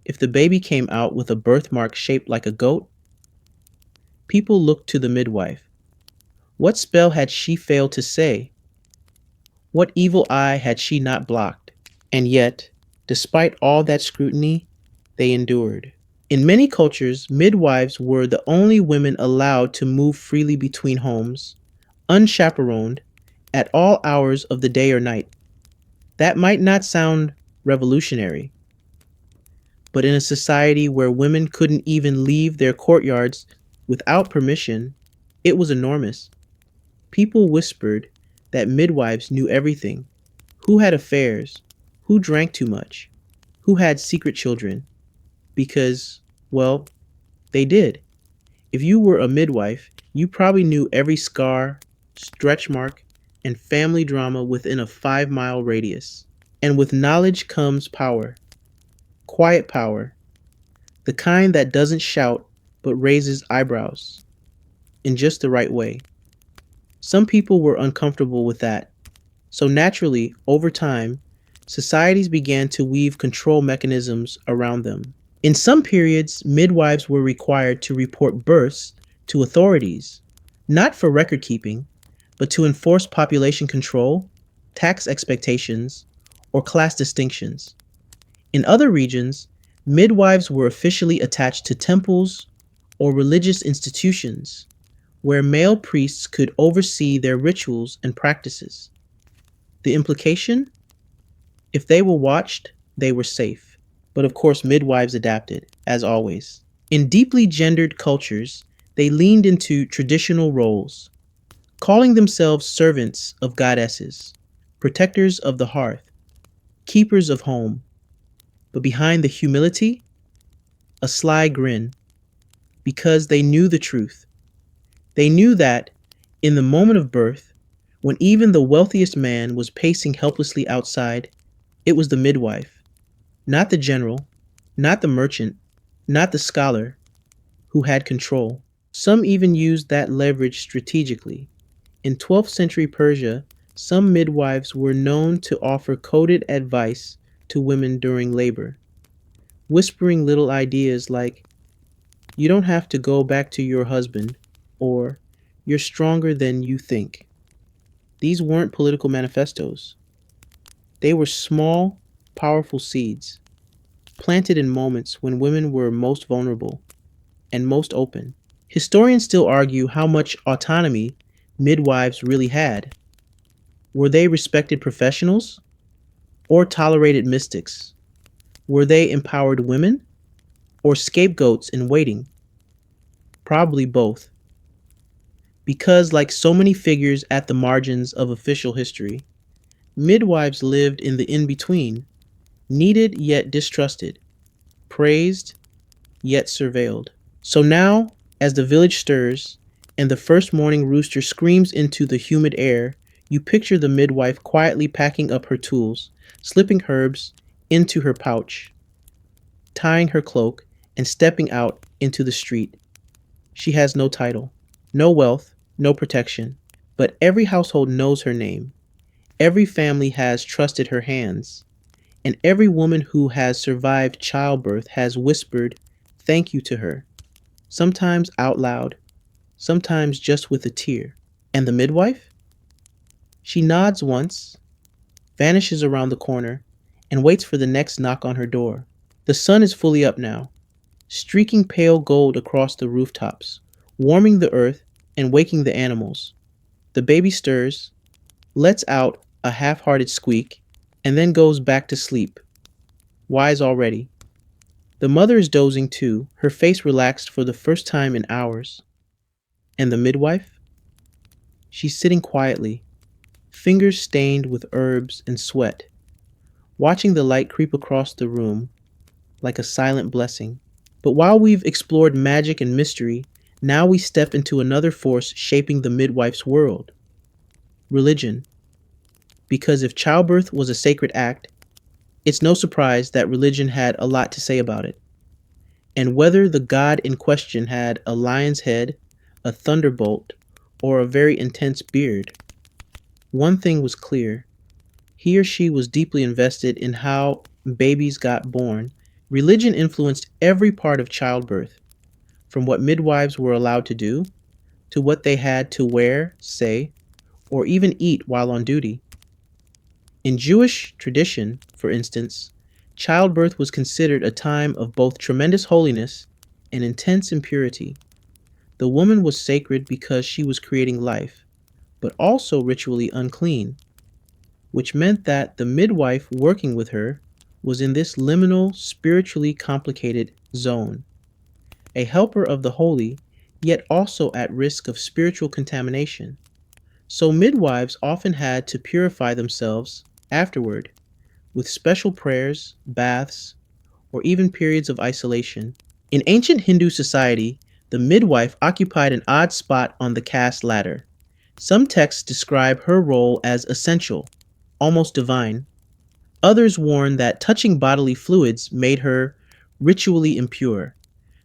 if the baby came out with a birthmark shaped like a goat, people looked to the midwife. What spell had she failed to say? What evil eye had she not blocked? And yet, despite all that scrutiny, they endured. In many cultures, midwives were the only women allowed to move freely between homes, unchaperoned, at all hours of the day or night. That might not sound revolutionary, but in a society where women couldn't even leave their courtyards without permission, it was enormous. People whispered that midwives knew everything: who had affairs, who drank too much, who had secret children, because, well, they did. If you were a midwife, you probably knew every scar, stretch mark, and family drama within a 5-mile radius. And with knowledge comes power, quiet power, the kind that doesn't shout but raises eyebrows in just the right way. Some people were uncomfortable with that, so naturally, over time, societies began to weave control mechanisms around them. In some periods, midwives were required to report births to authorities, not for record keeping, but to enforce population control, tax expectations, or class distinctions. In other regions, midwives were officially attached to temples or religious institutions, where male priests could oversee their rituals and practices. The implication? If they were watched, they were safe. But of course, midwives adapted, as always. In deeply gendered cultures, they leaned into traditional roles, calling themselves servants of goddesses, protectors of the hearth, keepers of home. But behind the humility, a sly grin, because they knew the truth. They knew that, in the moment of birth, when even the wealthiest man was pacing helplessly outside, it was the midwife, not the general, not the merchant, not the scholar, who had control. Some even used that leverage strategically. In 12th century Persia, some midwives were known to offer coded advice to women during labor, whispering little ideas like, "You don't have to go back to your husband," or "You're stronger than you think." These weren't political manifestos. They were small, powerful seeds, planted in moments when women were most vulnerable and most open. Historians still argue how much autonomy midwives really had. Were they respected professionals or tolerated mystics? Were they empowered women or scapegoats in waiting? Probably both. Because, like so many figures at the margins of official history, midwives lived in the in between, needed yet distrusted, praised, yet surveilled. So now, as the village stirs and the first morning rooster screams into the humid air, you picture the midwife quietly packing up her tools, slipping herbs into her pouch, tying her cloak, and stepping out into the street. She has no title, no wealth, no protection, but every household knows her name. Every family has trusted her hands, and every woman who has survived childbirth has whispered thank you to her, sometimes out loud, sometimes just with a tear. And the midwife? She nods once, vanishes around the corner, and waits for the next knock on her door. The sun is fully up now, streaking pale gold across the rooftops, warming the earth and waking the animals. The baby stirs, lets out a half hearted squeak, and then goes back to sleep, wise already. The mother is dozing too, her face relaxed for the first time in hours. And the midwife? She's sitting quietly, fingers stained with herbs and sweat, watching the light creep across the room like a silent blessing. But while we've explored magic and mystery, now we step into another force shaping the midwife's world: religion. Because if childbirth was a sacred act, it's no surprise that religion had a lot to say about it. And whether the god in question had a lion's head, a thunderbolt, or a very intense beard, one thing was clear: he or she was deeply invested in how babies got born. Religion influenced every part of childbirth, from what midwives were allowed to do, to what they had to wear, say, or even eat while on duty. In Jewish tradition, for instance, childbirth was considered a time of both tremendous holiness and intense impurity. The woman was sacred because she was creating life, but also ritually unclean, which meant that the midwife working with her was in this liminal, spiritually complicated zone, a helper of the holy, yet also at risk of spiritual contamination. So midwives often had to purify themselves afterward with special prayers, baths, or even periods of isolation. In ancient Hindu society, the midwife occupied an odd spot on the caste ladder. Some texts describe her role as essential, almost divine. Others warn that touching bodily fluids made her ritually impure,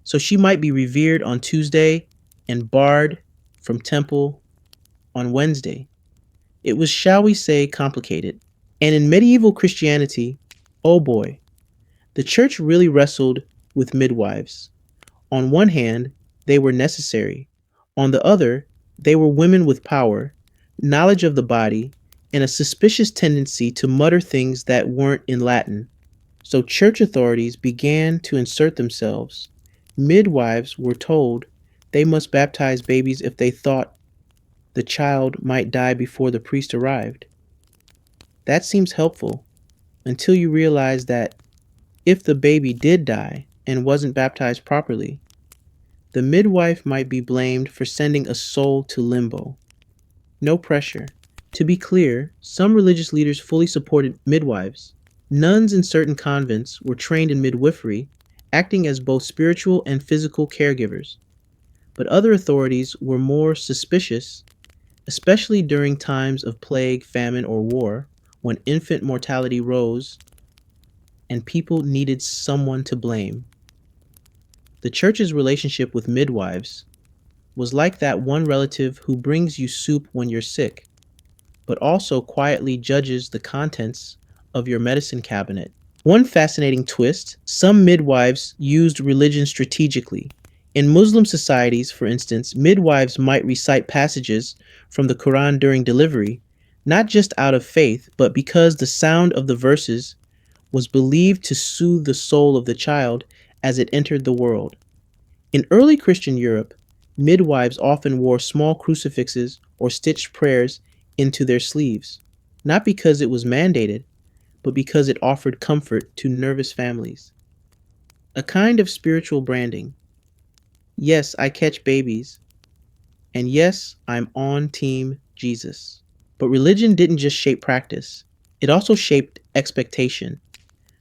so she might be revered on Tuesday and barred from temple on Wednesday. It was, shall we say, complicated. And in medieval Christianity, oh boy, the church really wrestled with midwives. On one hand, they were necessary. On the other, they were women with power, knowledge of the body, and a suspicious tendency to mutter things that weren't in Latin. So church authorities began to insert themselves. Midwives were told they must baptize babies if they thought the child might die before the priest arrived. That seems helpful until you realize that if the baby did die and wasn't baptized properly, the midwife might be blamed for sending a soul to limbo. No pressure. To be clear, some religious leaders fully supported midwives. Nuns in certain convents were trained in midwifery, acting as both spiritual and physical caregivers. But other authorities were more suspicious, especially during times of plague, famine, or war, when infant mortality rose and people needed someone to blame. The church's relationship with midwives was like that one relative who brings you soup when you're sick, but also quietly judges the contents of your medicine cabinet. One fascinating twist: some midwives used religion strategically. In Muslim societies, for instance, midwives might recite passages from the Quran during delivery, not just out of faith, but because the sound of the verses was believed to soothe the soul of the child as it entered the world. In early Christian Europe, midwives often wore small crucifixes or stitched prayers into their sleeves, not because it was mandated, but because it offered comfort to nervous families. A kind of spiritual branding. Yes, I catch babies, and yes, I'm on Team Jesus. But religion didn't just shape practice, it also shaped expectation.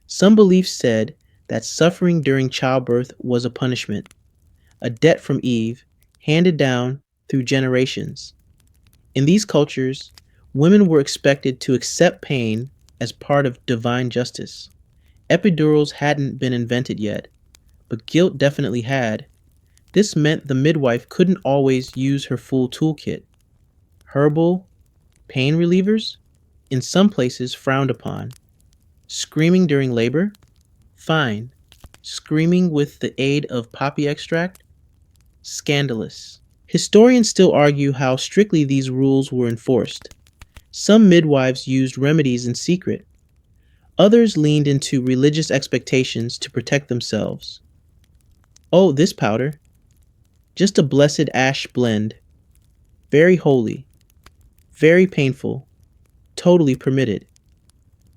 Some beliefs said that suffering during childbirth was a punishment, a debt from Eve, handed down through generations. In these cultures, women were expected to accept pain as part of divine justice. Epidurals hadn't been invented yet, but guilt definitely had. This meant the midwife couldn't always use her full toolkit. Herbal pain relievers, in some places frowned upon. Screaming during labor? Fine. Screaming with the aid of poppy extract? Scandalous. Historians still argue how strictly these rules were enforced. Some midwives used remedies in secret. Others leaned into religious expectations to protect themselves. Oh, this powder. Just a blessed ash blend. Very holy. Very painful. Totally permitted.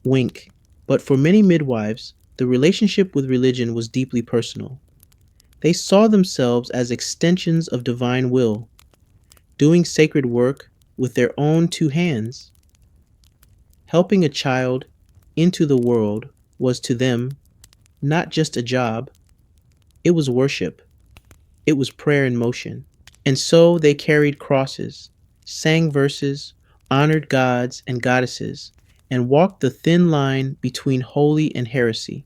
Wink. But for many midwives, the relationship with religion was deeply personal. They saw themselves as extensions of divine will, doing sacred work with their own two hands. Helping a child into the world was to them not just a job, it was worship, it was prayer in motion. And so they carried crosses, sang verses, honored gods and goddesses, and walked the thin line between holy and heresy.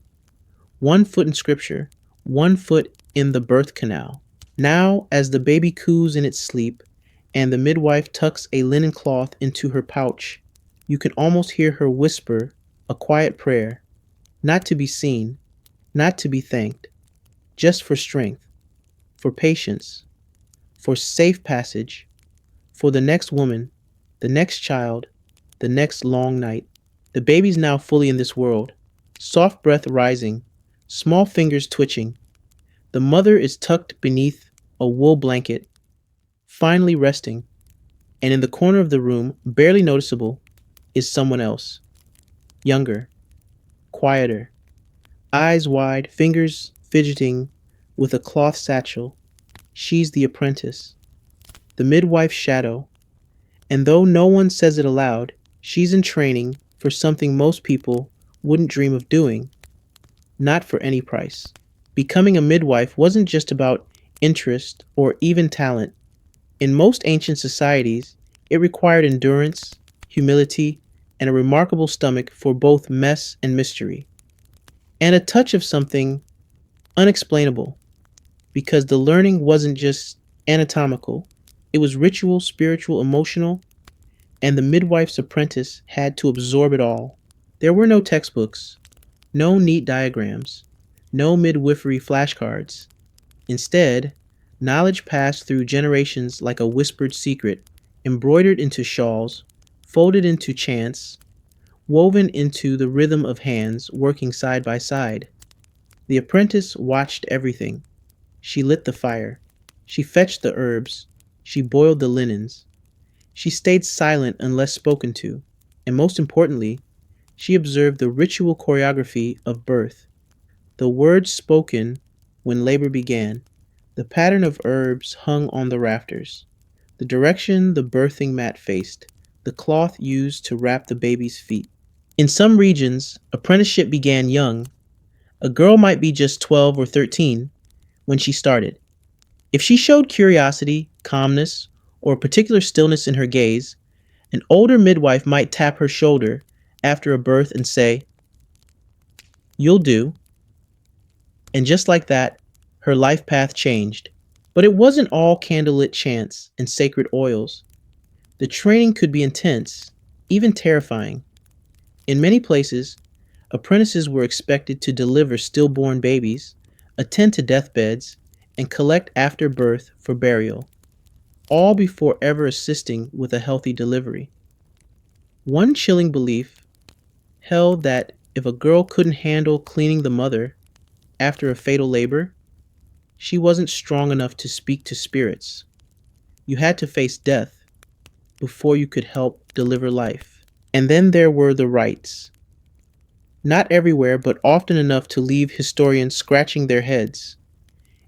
One foot in scripture, one foot in the birth canal. Now, as the baby coos in its sleep, and the midwife tucks a linen cloth into her pouch, you can almost hear her whisper a quiet prayer, not to be seen, not to be thanked, just for strength, for patience, for safe passage, for the next woman, the next child, the next long night. The baby's now fully in this world, soft breath rising, small fingers twitching. The mother is tucked beneath a wool blanket, finally resting, and in the corner of the room, barely noticeable, is someone else. Younger, quieter, eyes wide, fingers fidgeting with a cloth satchel. She's the apprentice, the midwife's shadow, and though no one says it aloud, she's in training for something most people wouldn't dream of doing, not for any price. Becoming a midwife wasn't just about interest or even talent. In most ancient societies, it required endurance, humility, and a remarkable stomach for both mess and mystery, and a touch of something unexplainable, because the learning wasn't just anatomical, it was ritual, spiritual, emotional, and the midwife's apprentice had to absorb it all. There were no textbooks, no neat diagrams, no midwifery flashcards. Instead, knowledge passed through generations like a whispered secret, embroidered into shawls, folded into chants, woven into the rhythm of hands working side by side. The apprentice watched everything. She lit the fire. She fetched the herbs. She boiled the linens. She stayed silent unless spoken to. And most importantly, she observed the ritual choreography of birth. The words spoken when labor began, the pattern of herbs hung on the rafters, the direction the birthing mat faced, the cloth used to wrap the baby's feet. In some regions, apprenticeship began young. A girl might be just 12 or 13 when she started. If she showed curiosity, calmness, or a particular stillness in her gaze, an older midwife might tap her shoulder after a birth and say, "You'll do." And just like that, her life path changed. But it wasn't all candlelit chants and sacred oils. The training could be intense, even terrifying. In many places, apprentices were expected to deliver stillborn babies, attend to deathbeds, and collect after birth for burial, all before ever assisting with a healthy delivery. One chilling belief held that if a girl couldn't handle cleaning the mother after a fatal labor, she wasn't strong enough to speak to spirits. You had to face death before you could help deliver life. And then there were the rites. Not everywhere, but often enough to leave historians scratching their heads.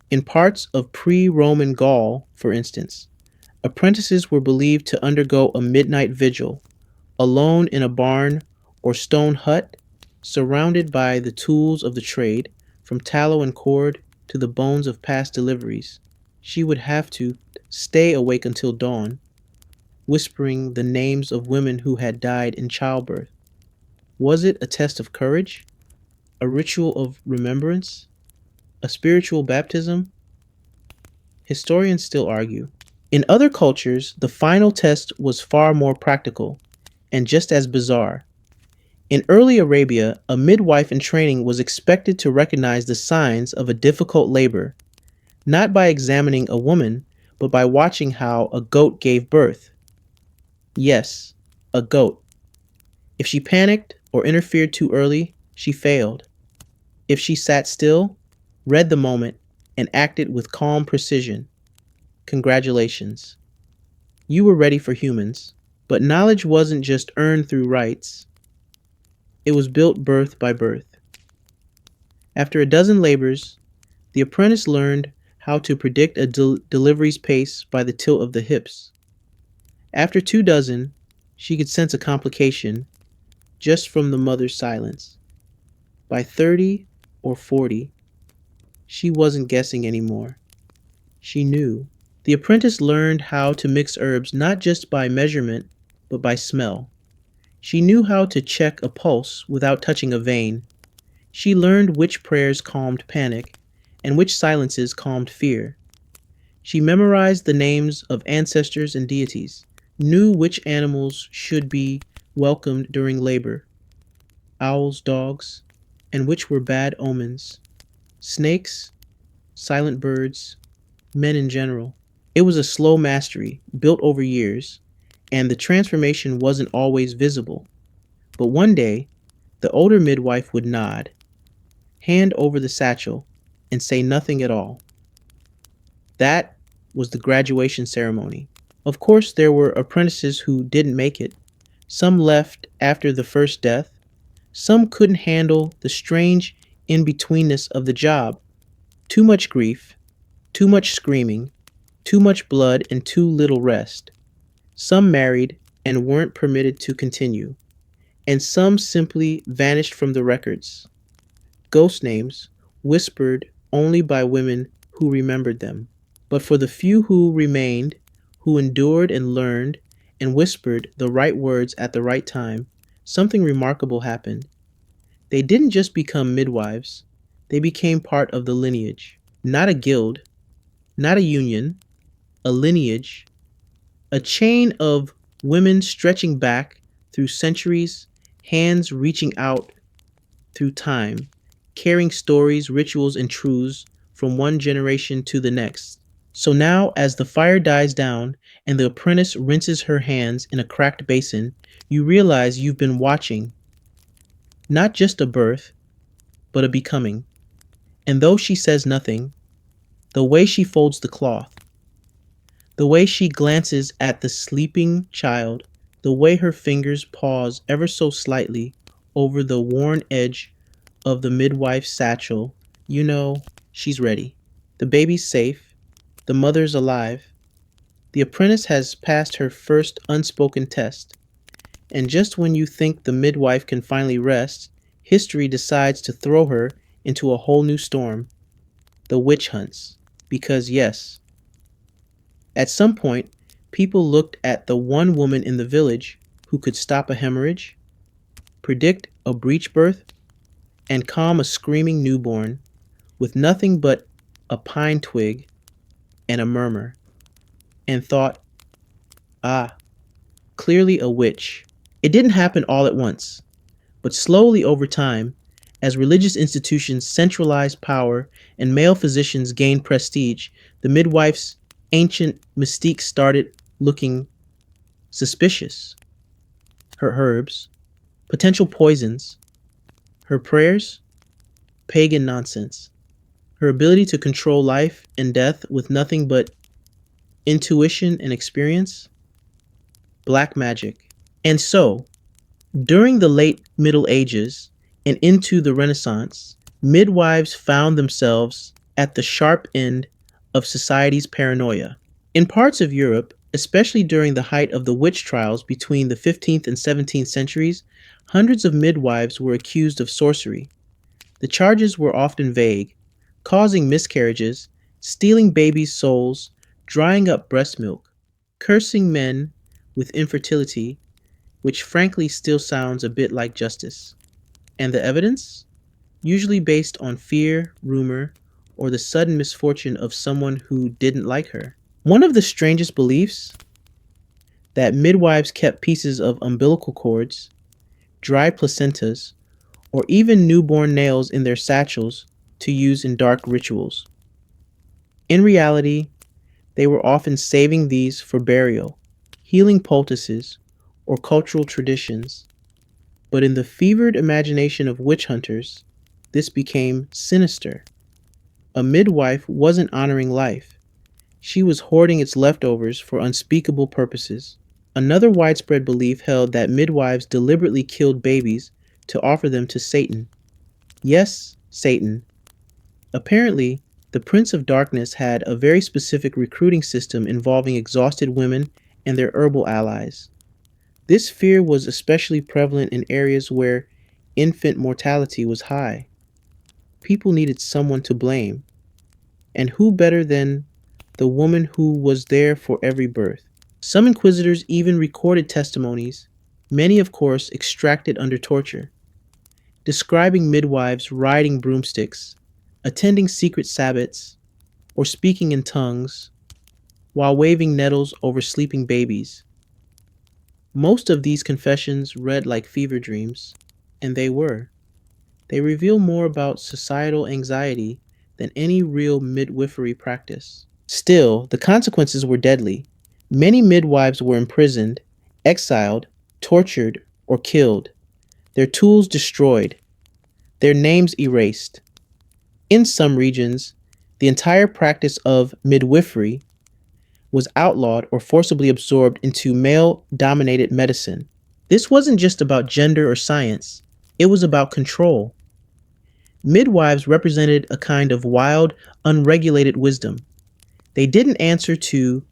In parts of pre-Roman Gaul, for instance, apprentices were believed to undergo a midnight vigil, alone in a barn or stone hut, surrounded by the tools of the trade, from tallow and cord to the bones of past deliveries. She would have to stay awake until dawn, whispering the names of women who had died in childbirth. Was it a test of courage? A ritual of remembrance? A spiritual baptism? Historians still argue. In other cultures, the final test was far more practical and just as bizarre. In early Arabia, a midwife in training was expected to recognize the signs of a difficult labor, not by examining a woman, but by watching how a goat gave birth. Yes, a goat. If she panicked or interfered too early, she failed. If she sat still, read the moment, and acted with calm precision, congratulations. You were ready for humans. But knowledge wasn't just earned through rites, it was built birth by birth. After a dozen labors, the apprentice learned how to predict a delivery's pace by the tilt of the hips. After 2 dozen, she could sense a complication just from the mother's silence. By 30 or 40, she wasn't guessing anymore. She knew. The apprentice learned how to mix herbs not just by measurement, but by smell. She knew how to check a pulse without touching a vein. She learned which prayers calmed panic and which silences calmed fear. She memorized the names of ancestors and deities, knew which animals should be welcomed during labor, owls, dogs, and which were bad omens, snakes, silent birds, men in general. It was a slow mastery, built over years, and the transformation wasn't always visible. But one day, the older midwife would nod, hand over the satchel, and say nothing at all. That was the graduation ceremony. Of course, there were apprentices who didn't make it. Some left after the first death. Some couldn't handle the strange in-betweenness of the job. Too much grief, too much screaming, too much blood, and too little rest. Some married and weren't permitted to continue, and some simply vanished from the records. Ghost names, whispered only by women who remembered them. But for the few who remained, who endured and learned and whispered the right words at the right time, something remarkable happened. They didn't just become midwives, they became part of the lineage. Not a guild, not a union, a lineage, a chain of women stretching back through centuries, hands reaching out through time, carrying stories, rituals, and truths from one generation to the next. So now, as the fire dies down and the apprentice rinses her hands in a cracked basin, you realize you've been watching not just a birth, but a becoming. And though she says nothing, the way she folds the cloth, the way she glances at the sleeping child, the way her fingers pause ever so slightly over the worn edge of the midwife's satchel, you know she's ready. The baby's safe, the mother's alive. The apprentice has passed her first unspoken test. And just when you think the midwife can finally rest, history decides to throw her into a whole new storm. The witch hunts. Because yes, at some point, people looked at the one woman in the village who could stop a hemorrhage, predict a breech birth, and calm a screaming newborn with nothing but a pine twig and a murmur, and thought, ah, clearly a witch. It didn't happen all at once, but slowly over time, as religious institutions centralized power and male physicians gained prestige, the midwife's ancient mystique started looking suspicious. Her herbs, potential poisons, her prayers, pagan nonsense. Her ability to control life and death with nothing but intuition and experience, black magic. And so, during the late Middle Ages and into the Renaissance, midwives found themselves at the sharp end of society's paranoia. In parts of Europe, especially during the height of the witch trials between the 15th and 17th centuries, hundreds of midwives were accused of sorcery. The charges were often vague, causing miscarriages, stealing babies' souls, drying up breast milk, cursing men with infertility, which frankly still sounds a bit like justice. And the evidence? Usually based on fear, rumor, or the sudden misfortune of someone who didn't like her. One of the strangest beliefs that midwives kept pieces of umbilical cords, dried placentas, or even newborn nails in their satchels to use in dark rituals. In reality, they were often saving these for burial, healing poultices, or cultural traditions. But in the fevered imagination of witch hunters, this became sinister. A midwife wasn't honoring life, she was hoarding its leftovers for unspeakable purposes. Another widespread belief held that midwives deliberately killed babies to offer them to Satan. Yes, Satan. Apparently, the Prince of Darkness had a very specific recruiting system involving exhausted women and their herbal allies. This fear was especially prevalent in areas where infant mortality was high. People needed someone to blame, and who better than the woman who was there for every birth? Some inquisitors even recorded testimonies, many of course extracted under torture, describing midwives riding broomsticks, attending secret sabbats, or speaking in tongues while waving nettles over sleeping babies. Most of these confessions read like fever dreams, and they were. They reveal more about societal anxiety than any real midwifery practice. Still, the consequences were deadly. Many midwives were imprisoned, exiled, tortured, or killed, their tools destroyed, their names erased. In some regions, the entire practice of midwifery was outlawed or forcibly absorbed into male dominated medicine. This wasn't just about gender or science, it was about control. Midwives represented a kind of wild, unregulated wisdom. They didn't answer to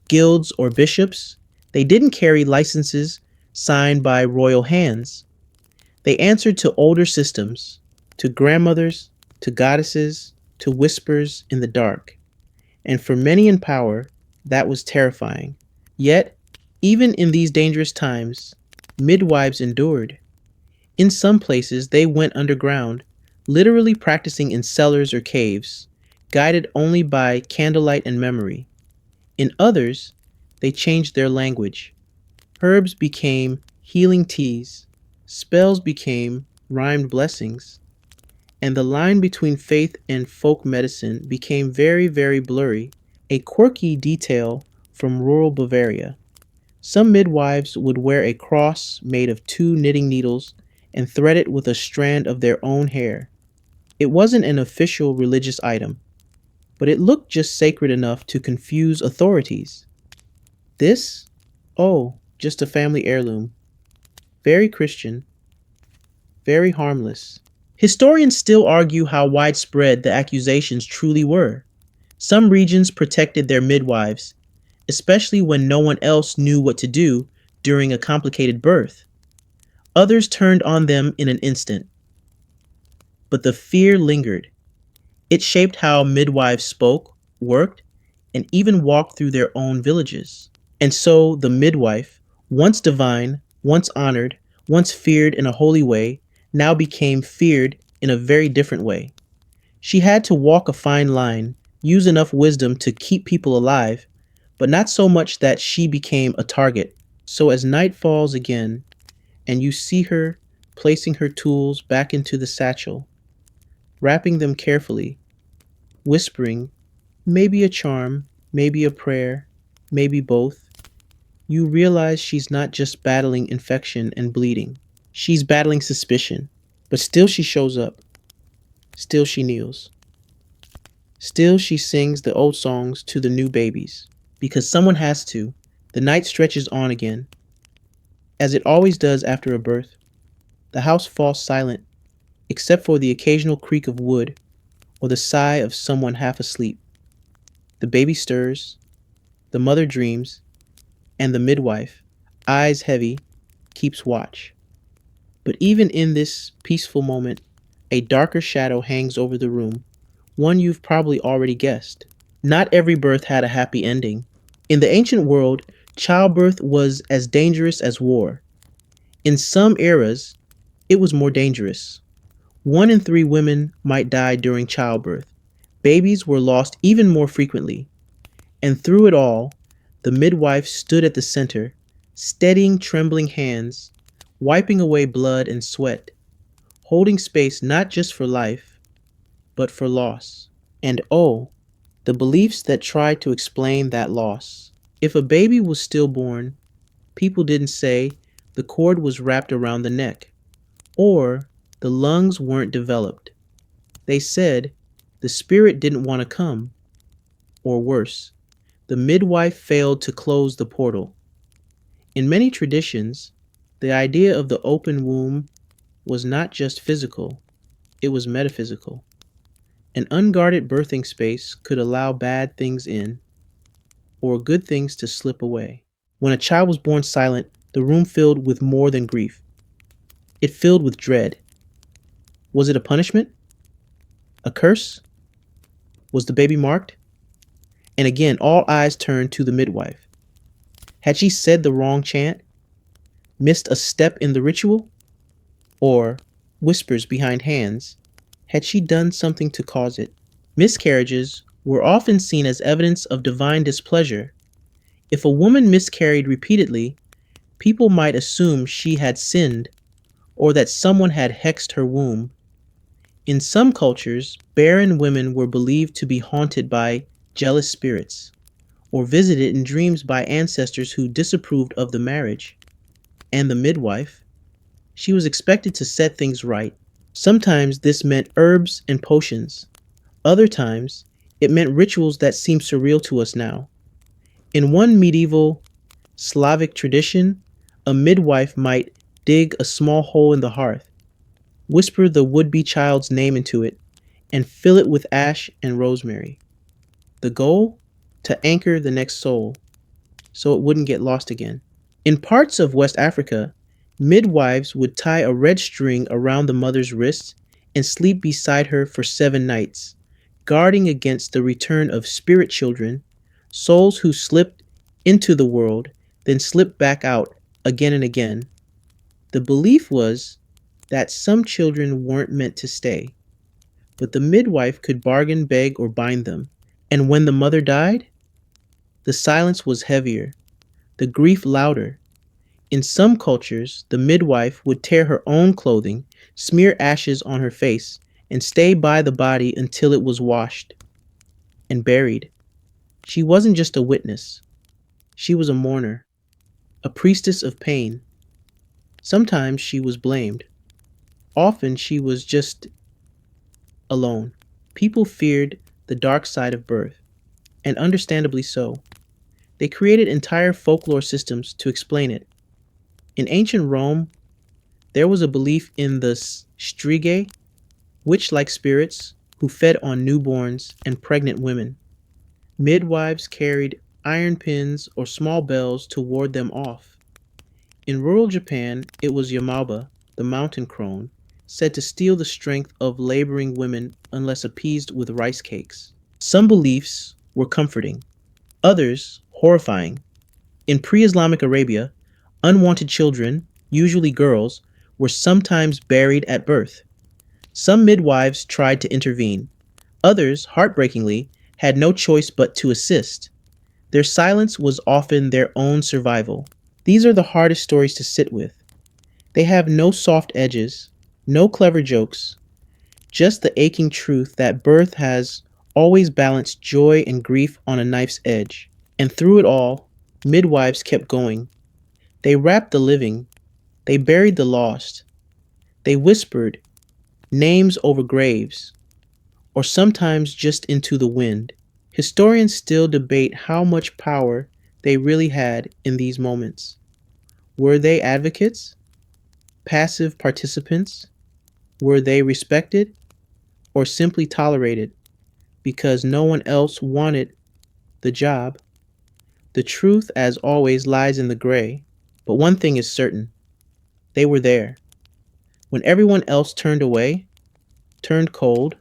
guilds or bishops, they didn't carry licenses signed by royal hands. They answered to older systems, to grandmothers, to goddesses, to whispers in the dark. And for many in power, that was terrifying. Yet, even in these dangerous times, midwives endured. In some places, they went underground, literally practicing in cellars or caves, guided only by candlelight and memory. In others, they changed their language. Herbs became healing teas, spells became rhymed blessings, and the line between faith and folk medicine became very, very blurry, a quirky detail from rural Bavaria. Some midwives would wear a cross made of two knitting needles and thread it with a strand of their own hair. It wasn't an official religious item, but it looked just sacred enough to confuse authorities. This? Oh, just a family heirloom. Very Christian, very harmless. Historians still argue how widespread the accusations truly were. Some regions protected their midwives, especially when no one else knew what to do during a complicated birth. Others turned on them in an instant. But the fear lingered. It shaped how midwives spoke, worked, and even walked through their own villages. And so the midwife, once divine, once honored, once feared in a holy way, now became feared in a very different way. She had to walk a fine line, use enough wisdom to keep people alive, but not so much that she became a target. So as night falls again, and you see her placing her tools back into the satchel, wrapping them carefully, whispering, maybe a charm, maybe a prayer, maybe both, you realize she's not just battling infection and bleeding. She's battling suspicion. But still she shows up. Still she kneels. Still she sings the old songs to the new babies. Because someone has to. The night stretches on again. As it always does after a birth. The house falls silent, except for the occasional creak of wood or the sigh of someone half asleep. The baby stirs. The mother dreams. And the midwife, eyes heavy, keeps watch. But even in this peaceful moment, A darker shadow hangs over the room, one you've probably already guessed. Not every birth had a happy ending. In the ancient world, childbirth was as dangerous as war. In some eras, it was more dangerous. 1 in 3 women might die during childbirth. Babies were lost even more frequently. And through it all, the midwife stood at the center, steadying trembling hands, wiping away blood and sweat, holding space not just for life, but for loss. And oh, the beliefs that tried to explain that loss. If a baby was stillborn, people didn't say the cord was wrapped around the neck, or the lungs weren't developed. They said the spirit didn't want to come, or worse, the midwife failed to close the portal. In many traditions, the idea of the open womb was not just physical, it was metaphysical. An unguarded birthing space could allow bad things in, or good things to slip away. When a child was born silent, the room filled with more than grief. It filled with dread. Was it a punishment? A curse? Was the baby marked? And again, all eyes turned to the midwife. Had she said the wrong chant? Missed a step in the ritual? Or, whispers behind hands, had she done something to cause it? Miscarriages were often seen as evidence of divine displeasure. If a woman miscarried repeatedly, people might assume she had sinned or that someone had hexed her womb. In some cultures, barren women were believed to be haunted by jealous spirits or visited in dreams by ancestors who disapproved of the marriage. And the midwife, she was expected to set things right. Sometimes this meant herbs and potions. Other times, it meant rituals that seem surreal to us now. In one medieval Slavic tradition, a midwife might dig a small hole in the hearth, whisper the would-be child's name into it, and fill it with ash and rosemary. The goal? To anchor the next soul, so it wouldn't get lost again. In parts of West Africa, midwives would tie a red string around the mother's wrist and sleep beside her for 7 nights, guarding against the return of spirit children, souls who slipped into the world, then slipped back out again and again. The belief was that some children weren't meant to stay, but the midwife could bargain, beg, or bind them. And when the mother died, the silence was heavier, the grief louder. In some cultures, the midwife would tear her own clothing, smear ashes on her face, and stay by the body until it was washed and buried. She wasn't just a witness. She was a mourner, a priestess of pain. Sometimes she was blamed. Often she was just alone. People feared the dark side of birth, and understandably so. They created entire folklore systems to explain it. In ancient Rome, there was a belief in the strigoi, witch-like spirits who fed on newborns and pregnant women. Midwives carried iron pins or small bells to ward them off. In rural Japan, it was Yamaba, the mountain crone, said to steal the strength of laboring women unless appeased with rice cakes. Some beliefs were comforting, others horrifying. In pre-Islamic Arabia, unwanted children, usually girls, were sometimes buried at birth. Some midwives tried to intervene. Others, heartbreakingly, had no choice but to assist. Their silence was often their own survival. These are the hardest stories to sit with. They have no soft edges, no clever jokes, just the aching truth that birth has always balanced joy and grief on a knife's edge. And through it all, midwives kept going. They wrapped the living, they buried the lost, they whispered names over graves, or sometimes just into the wind. Historians still debate how much power they really had in these moments. Were they advocates? Passive participants? Were they respected? Or simply tolerated because no one else wanted the job? The truth, as always, lies in the gray. But one thing is certain. They were there. When everyone else turned away, turned cold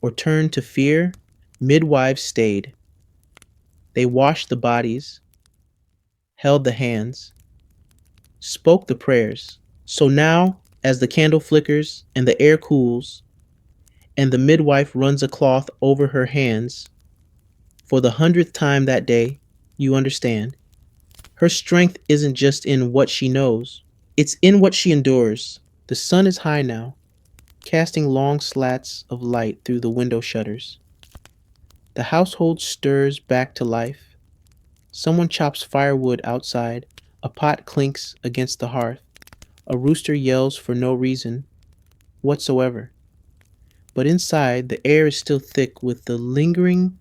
or turned to fear, midwives stayed. They washed the bodies, held the hands, spoke the prayers. So now, as the candle flickers and the air cools, and the midwife runs a cloth over her hands for the 100th time that day, you understand. Her strength isn't just in what she knows, it's in what she endures. The sun is high now, casting long slats of light through the window shutters. The household stirs back to life. Someone chops firewood outside, a pot clinks against the hearth, a rooster yells for no reason whatsoever. But inside, the air is still thick with the lingering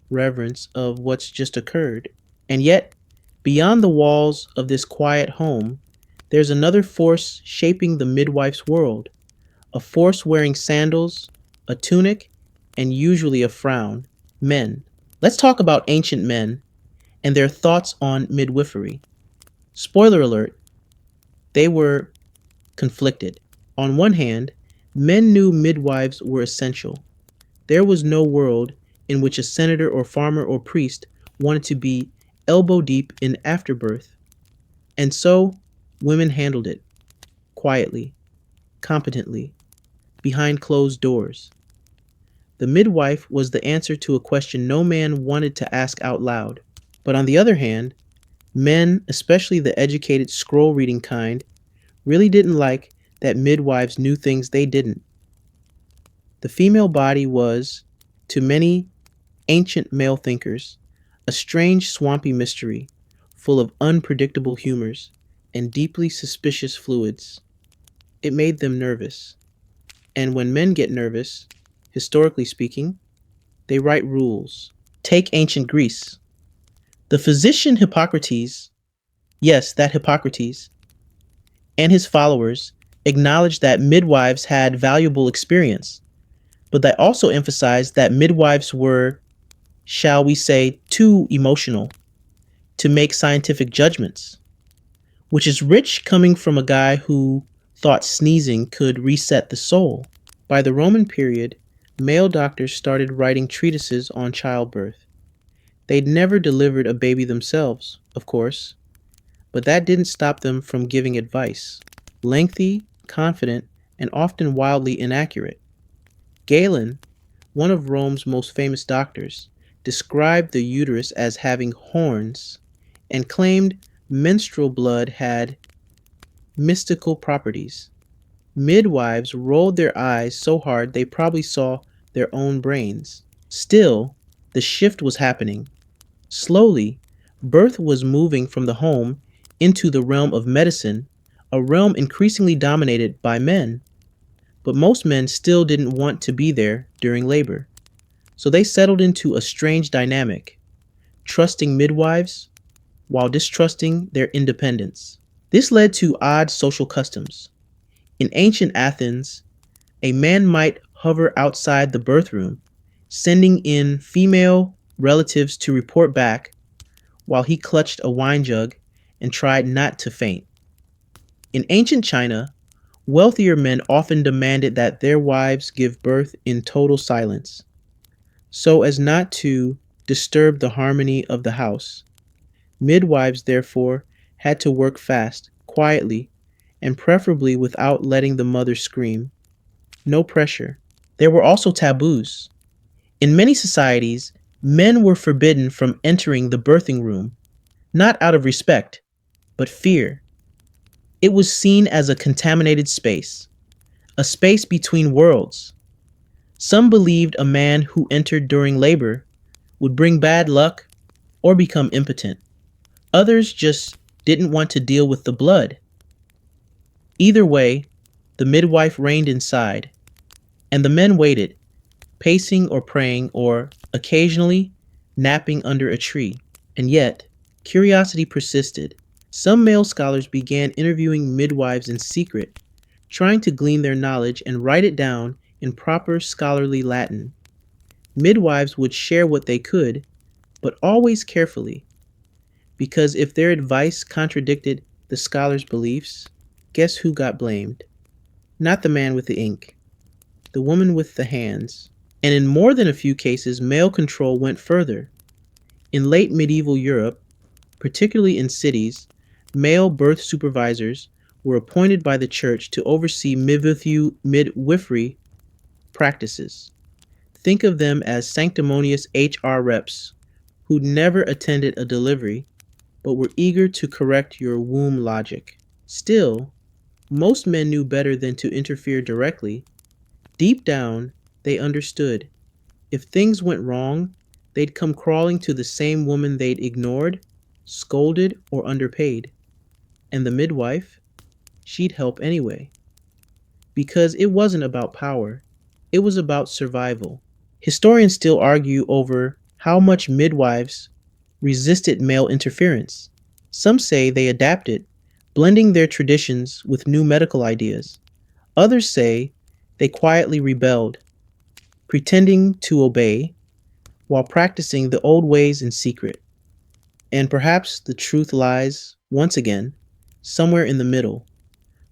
reverence of what's just occurred. And yet, beyond the walls of this quiet home, there's another force shaping the midwife's world, a force wearing sandals, a tunic, and usually a frown. Men. Let's talk about ancient men and their thoughts on midwifery. Spoiler alert, they were conflicted. On one hand, men knew midwives were essential. There was no world in which a senator or farmer or priest wanted to be elbow deep in afterbirth. And so, women handled it quietly, competently, behind closed doors. The midwife was the answer to a question no man wanted to ask out loud. But on the other hand, men, especially the educated scroll reading kind, really didn't like that midwives knew things they didn't. The female body was, to many ancient male thinkers, a strange swampy mystery, full of unpredictable humors and deeply suspicious fluids. It made them nervous. And when men get nervous, historically speaking, they write rules. Take ancient Greece. The physician Hippocrates, yes, that Hippocrates, and his followers acknowledged that midwives had valuable experience, but they also emphasized that midwives were, shall we say, too emotional to make scientific judgments, which is rich coming from a guy who thought sneezing could reset the soul. By the Roman period, male doctors started writing treatises on childbirth. They'd never delivered a baby themselves, of course, but that didn't stop them from giving advice. Lengthy, confident, and often wildly inaccurate. Galen, one of Rome's most famous doctors, described the uterus as having horns and claimed menstrual blood had mystical properties. Midwives rolled their eyes so hard they probably saw their own brains. Still, the shift was happening. Slowly, birth was moving from the home into the realm of medicine, a realm increasingly dominated by men. But most men still didn't want to be there during labor. So they settled into a strange dynamic, trusting midwives while distrusting their independence. This led to odd social customs. In ancient Athens, a man might hover outside the birth room, sending in female relatives to report back while he clutched a wine jug and tried not to faint. In ancient China, wealthier men often demanded that their wives give birth in total silence, so as not to disturb the harmony of the house. Midwives, therefore, had to work fast, quietly, and preferably without letting the mother scream. No pressure. There were also taboos. In many societies, men were forbidden from entering the birthing room, not out of respect, but fear. It was seen as a contaminated space, a space between worlds. Some believed a man who entered during labor would bring bad luck or become impotent. Others just didn't want to deal with the blood. Either way, the midwife reigned inside, and the men waited, pacing or praying or occasionally napping under a tree. And yet, curiosity persisted. Some male scholars began interviewing midwives in secret, trying to glean their knowledge and write it down in proper scholarly Latin. Midwives would share what they could, but always carefully, because if their advice contradicted the scholar's beliefs, guess who got blamed? Not the man with the ink. the woman with the hands. And in more than a few cases, male control went further. In late medieval Europe, particularly in cities, male birth supervisors were appointed by the church to oversee midwifery practices. Think of them as sanctimonious HR reps who never attended a delivery but were eager to correct your womb logic. Still, most men knew better than to interfere directly. Deep down, they understood. If things went wrong, they'd come crawling to the same woman they'd ignored, scolded, or underpaid. And the midwife, she'd help anyway. Because it wasn't about power, it was about survival. Historians still argue over how much midwives resisted male interference. Some say they adapted, blending their traditions with new medical ideas. Others say they quietly rebelled, pretending to obey while practicing the old ways in secret. And perhaps the truth lies, once again, somewhere in the middle.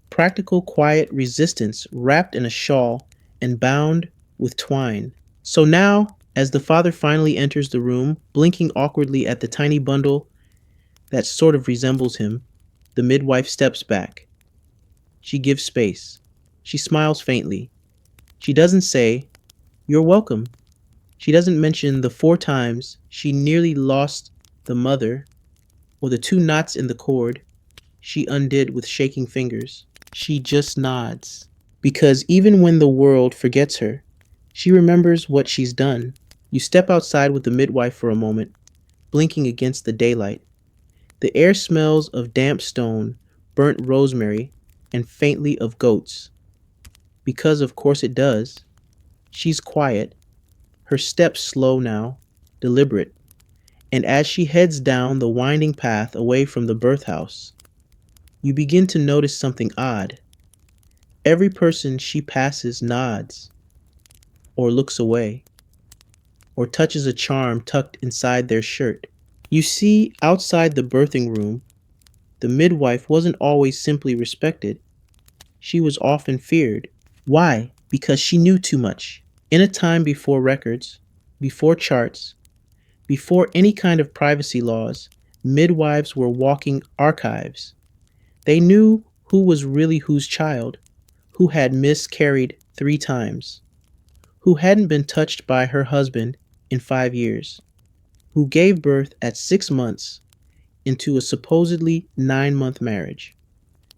Practical, quiet resistance wrapped in a shawl and bound with twine. So now, as the father finally enters the room, blinking awkwardly at the tiny bundle that sort of resembles him, the midwife steps back. She gives space. She smiles faintly. She doesn't say, "You're welcome." She doesn't mention the 4 times she nearly lost the mother or the 2 knots in the cord she undid with shaking fingers. She just nods. Because even when the world forgets her, she remembers what she's done. You step outside with the midwife for a moment, blinking against the daylight. The air smells of damp stone, burnt rosemary, and faintly of goats. Because of course it does. She's quiet, her steps slow now, deliberate, and as she heads down the winding path away from the birth house, you begin to notice something odd. Every person she passes nods, or looks away, or touches a charm tucked inside their shirt. You see, outside the birthing room, the midwife wasn't always simply respected. She was often feared. Why? Because she knew too much. In a time before records, before charts, before any kind of privacy laws, midwives were walking archives. They knew who was really whose child, who had miscarried 3 times, who hadn't been touched by her husband in 5 years, who gave birth at 6 months into a supposedly 9-month marriage.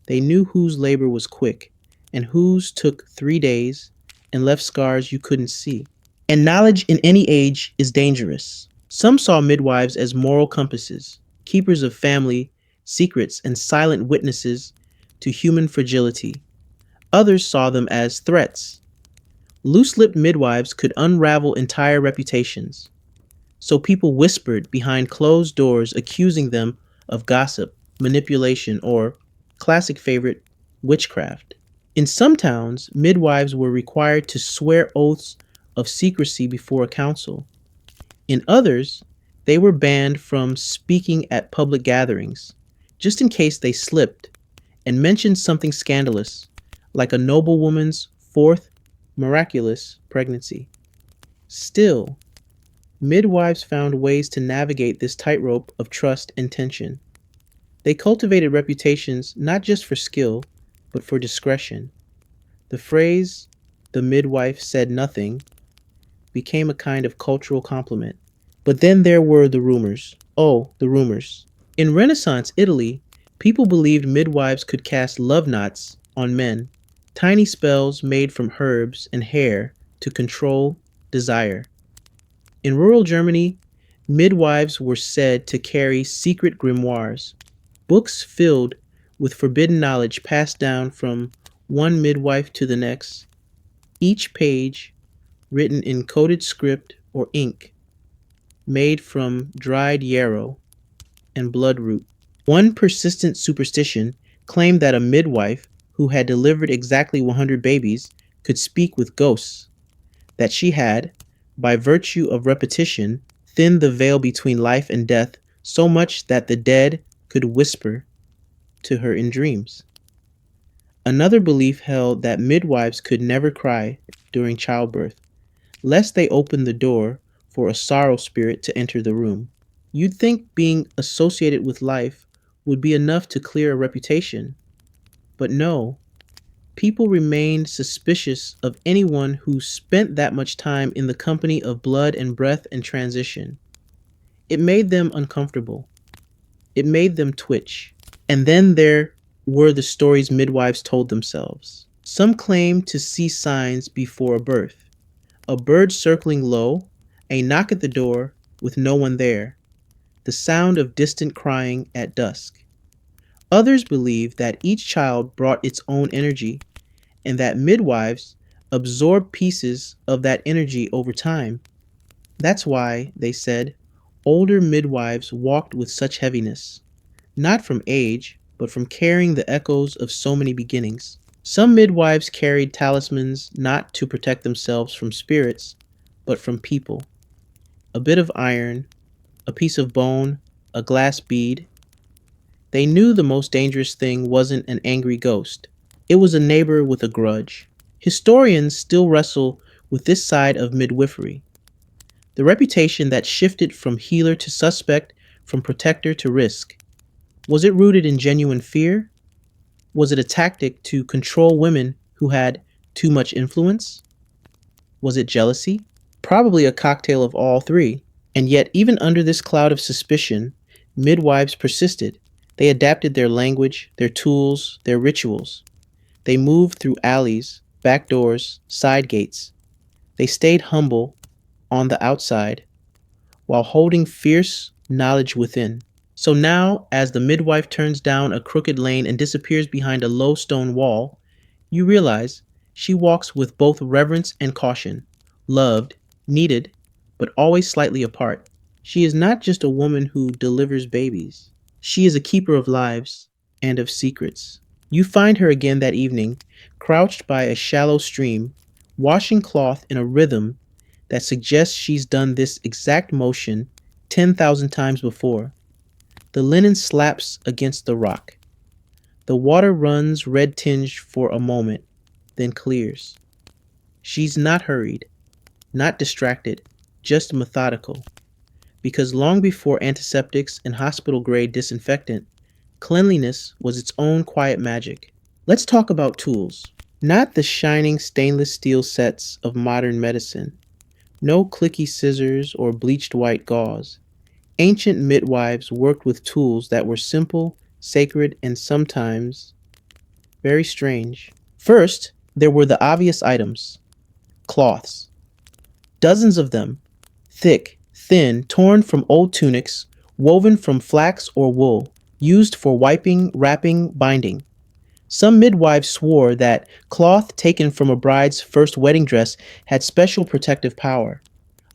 They knew whose labor was quick and whose took 3 days and left scars you couldn't see. And knowledge in any age is dangerous. Some saw midwives as moral compasses, keepers of family secrets and silent witnesses to human fragility. Others saw them as threats. Loose-lipped midwives could unravel entire reputations. So people whispered behind closed doors, accusing them of gossip, manipulation, or, classic favorite, witchcraft. In some towns, midwives were required to swear oaths of secrecy before a council. In others, they were banned from speaking at public gatherings, just in case they slipped and mentioned something scandalous, like a noblewoman's 4th miraculous pregnancy. Still, midwives found ways to navigate this tightrope of trust and tension. They cultivated reputations not just for skill, but for discretion. The phrase, "the midwife said nothing," became a kind of cultural compliment. But then there were the rumors. Oh, the rumors. In Renaissance Italy, people believed midwives could cast love knots on men, tiny spells made from herbs and hair to control desire. In rural Germany, midwives were said to carry secret grimoires, books filled with forbidden knowledge passed down from one midwife to the next, each page written in coded script or ink made from dried yarrow and bloodroot. One persistent superstition claimed that a midwife who had delivered exactly 100 babies could speak with ghosts, that she had, by virtue of repetition, thinned the veil between life and death so much that the dead could whisper to her in dreams. Another belief held that midwives could never cry, during childbirth, lest they open the door for a sorrow spirit to enter the room. You'd think being associated with life would be enough to clear a reputation, but no, people remained suspicious of anyone who spent that much time in the company of blood and breath and transition. It made them uncomfortable. It made them twitch. And then there were the stories midwives told themselves. Some claimed to see signs before a birth, a bird circling low, a knock at the door with no one there, the sound of distant crying at dusk. Others believed that each child brought its own energy and that midwives absorbed pieces of that energy over time. That's why, they said, older midwives walked with such heaviness, not from age, but from carrying the echoes of so many beginnings. Some midwives carried talismans not to protect themselves from spirits, but from people. A bit of iron, a piece of bone, a glass bead. They knew the most dangerous thing wasn't an angry ghost. It was a neighbor with a grudge. Historians still wrestle with this side of midwifery, the reputation that shifted from healer to suspect, from protector to risk. Was it rooted in genuine fear? Was it a tactic to control women who had too much influence? Was it jealousy? Probably a cocktail of all three. And yet, even under this cloud of suspicion, midwives persisted. They adapted their language, their tools, their rituals. They moved through alleys, back doors, side gates. They stayed humble on the outside while holding fierce knowledge within. So now, as the midwife turns down a crooked lane and disappears behind a low stone wall, you realize she walks with both reverence and caution, loved, needed, but always slightly apart. She is not just a woman who delivers babies. She is a keeper of lives and of secrets. You find her again that evening, crouched by a shallow stream, washing cloth in a rhythm that suggests she's done this exact motion 10,000 times before. The linen slaps against the rock. The water runs red tinged for a moment, then clears. She's not hurried, not distracted, just methodical. Because long before antiseptics and hospital grade disinfectant, cleanliness was its own quiet magic. Let's talk about tools. Not the shining stainless steel sets of modern medicine. No clicky scissors or bleached white gauze. Ancient midwives worked with tools that were simple, sacred, and sometimes very strange. First, there were the obvious items. Cloths. Dozens of them. Thick, thin, torn from old tunics, woven from flax or wool, used for wiping, wrapping, binding. Some midwives swore that cloth taken from a bride's first wedding dress had special protective power.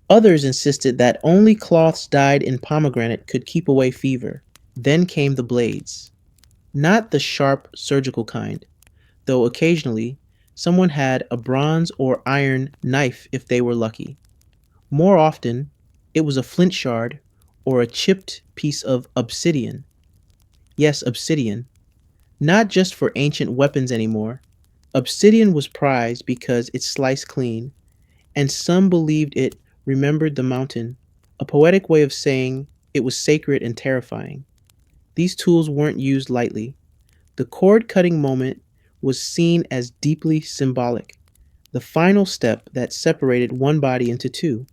Others insisted that only cloths dyed in pomegranate could keep away fever. Then came the blades. Not the sharp surgical kind, though occasionally someone had a bronze or iron knife if they were lucky. More often, it was a flint shard or a chipped piece of obsidian. Yes, obsidian. Not just for ancient weapons anymore. Obsidian was prized because it sliced clean, and some believed it remembered the mountain, a poetic way of saying it was sacred and terrifying. These tools weren't used lightly. The cord cutting moment was seen as deeply symbolic, the final step that separated one body into two.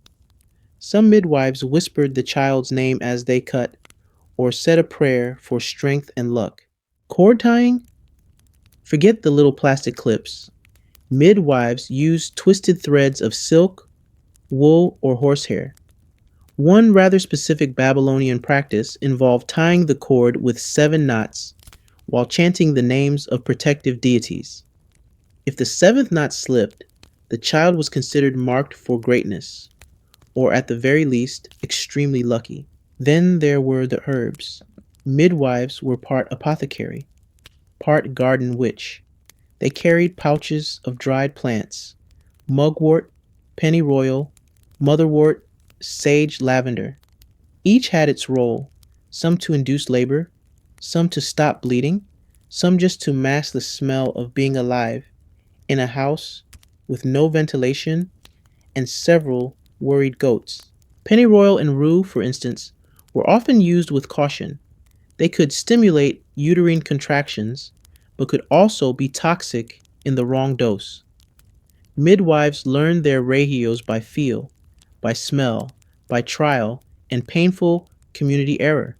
Some midwives whispered the child's name as they cut, or said a prayer for strength and luck. Cord tying? Forget the little plastic clips. Midwives used twisted threads of silk, wool, or horsehair. One rather specific Babylonian practice involved tying the cord with 7 knots while chanting the names of protective deities. If the 7th knot slipped, the child was considered marked for greatness, or at the very least, extremely lucky. Then there were the herbs. Midwives were part apothecary, part garden witch. They carried pouches of dried plants, mugwort, pennyroyal, motherwort, sage, lavender. Each had its role, some to induce labor, some to stop bleeding, some just to mask the smell of being alive in a house with no ventilation and several worried goats. Pennyroyal and rue, for instance, were often used with caution. They could stimulate uterine contractions, but could also be toxic in the wrong dose. Midwives learned their ratios by feel, by smell, by trial, and painful community error.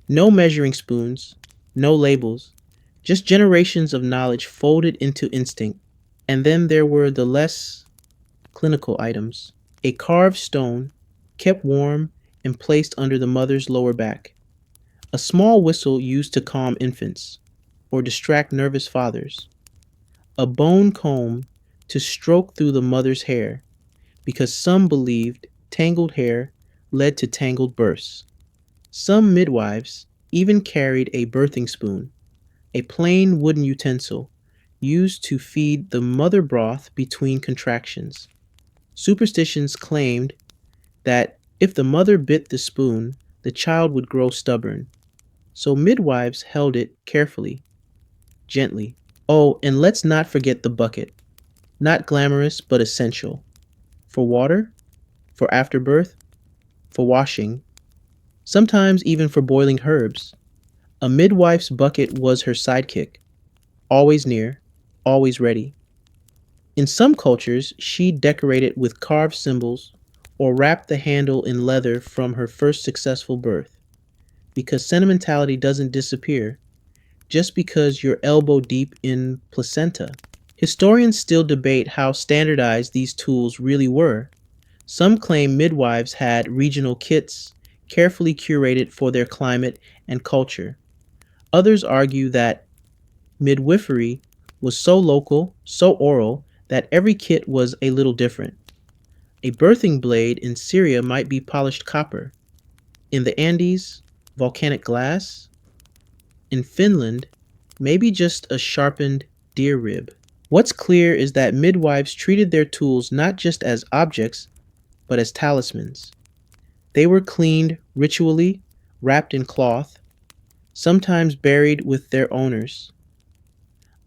No measuring spoons, no labels, just generations of knowledge folded into instinct. And then there were the less clinical items. A carved stone, kept warm and placed under the mother's lower back. A small whistle used to calm infants or distract nervous fathers. A bone comb to stroke through the mother's hair because some believed tangled hair led to tangled births. Some midwives even carried a birthing spoon, a plain wooden utensil used to feed the mother broth between contractions. Superstitions claimed that if the mother bit the spoon, the child would grow stubborn. So midwives held it carefully, gently. Oh, and let's not forget the bucket. Not glamorous, but essential. For water, for afterbirth, for washing, sometimes even for boiling herbs. A midwife's bucket was her sidekick, always near, always ready. In some cultures, she decorated with carved symbols or wrapped the handle in leather from her first successful birth, because sentimentality doesn't disappear just because you're elbow deep in placenta. Historians still debate how standardized these tools really were. Some claim midwives had regional kits carefully curated for their climate and culture. Others argue that midwifery was so local, so oral, that every kit was a little different. A birthing blade in Syria might be polished copper. In the Andes, volcanic glass. In Finland, maybe just a sharpened deer rib. What's clear is that midwives treated their tools not just as objects, but as talismans. They were cleaned ritually, wrapped in cloth, sometimes buried with their owners.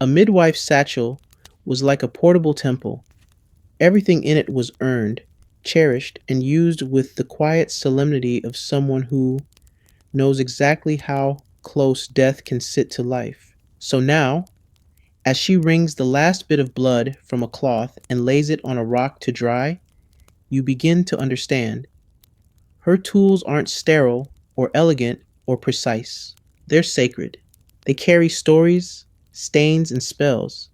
A midwife's satchel was like a portable temple. Everything in it was earned, cherished, and used with the quiet solemnity of someone who knows exactly how close death can sit to life. So now, as she wrings the last bit of blood from a cloth and lays it on a rock to dry, you begin to understand. Her tools aren't sterile or elegant or precise. They're sacred. They carry stories, stains, and spells.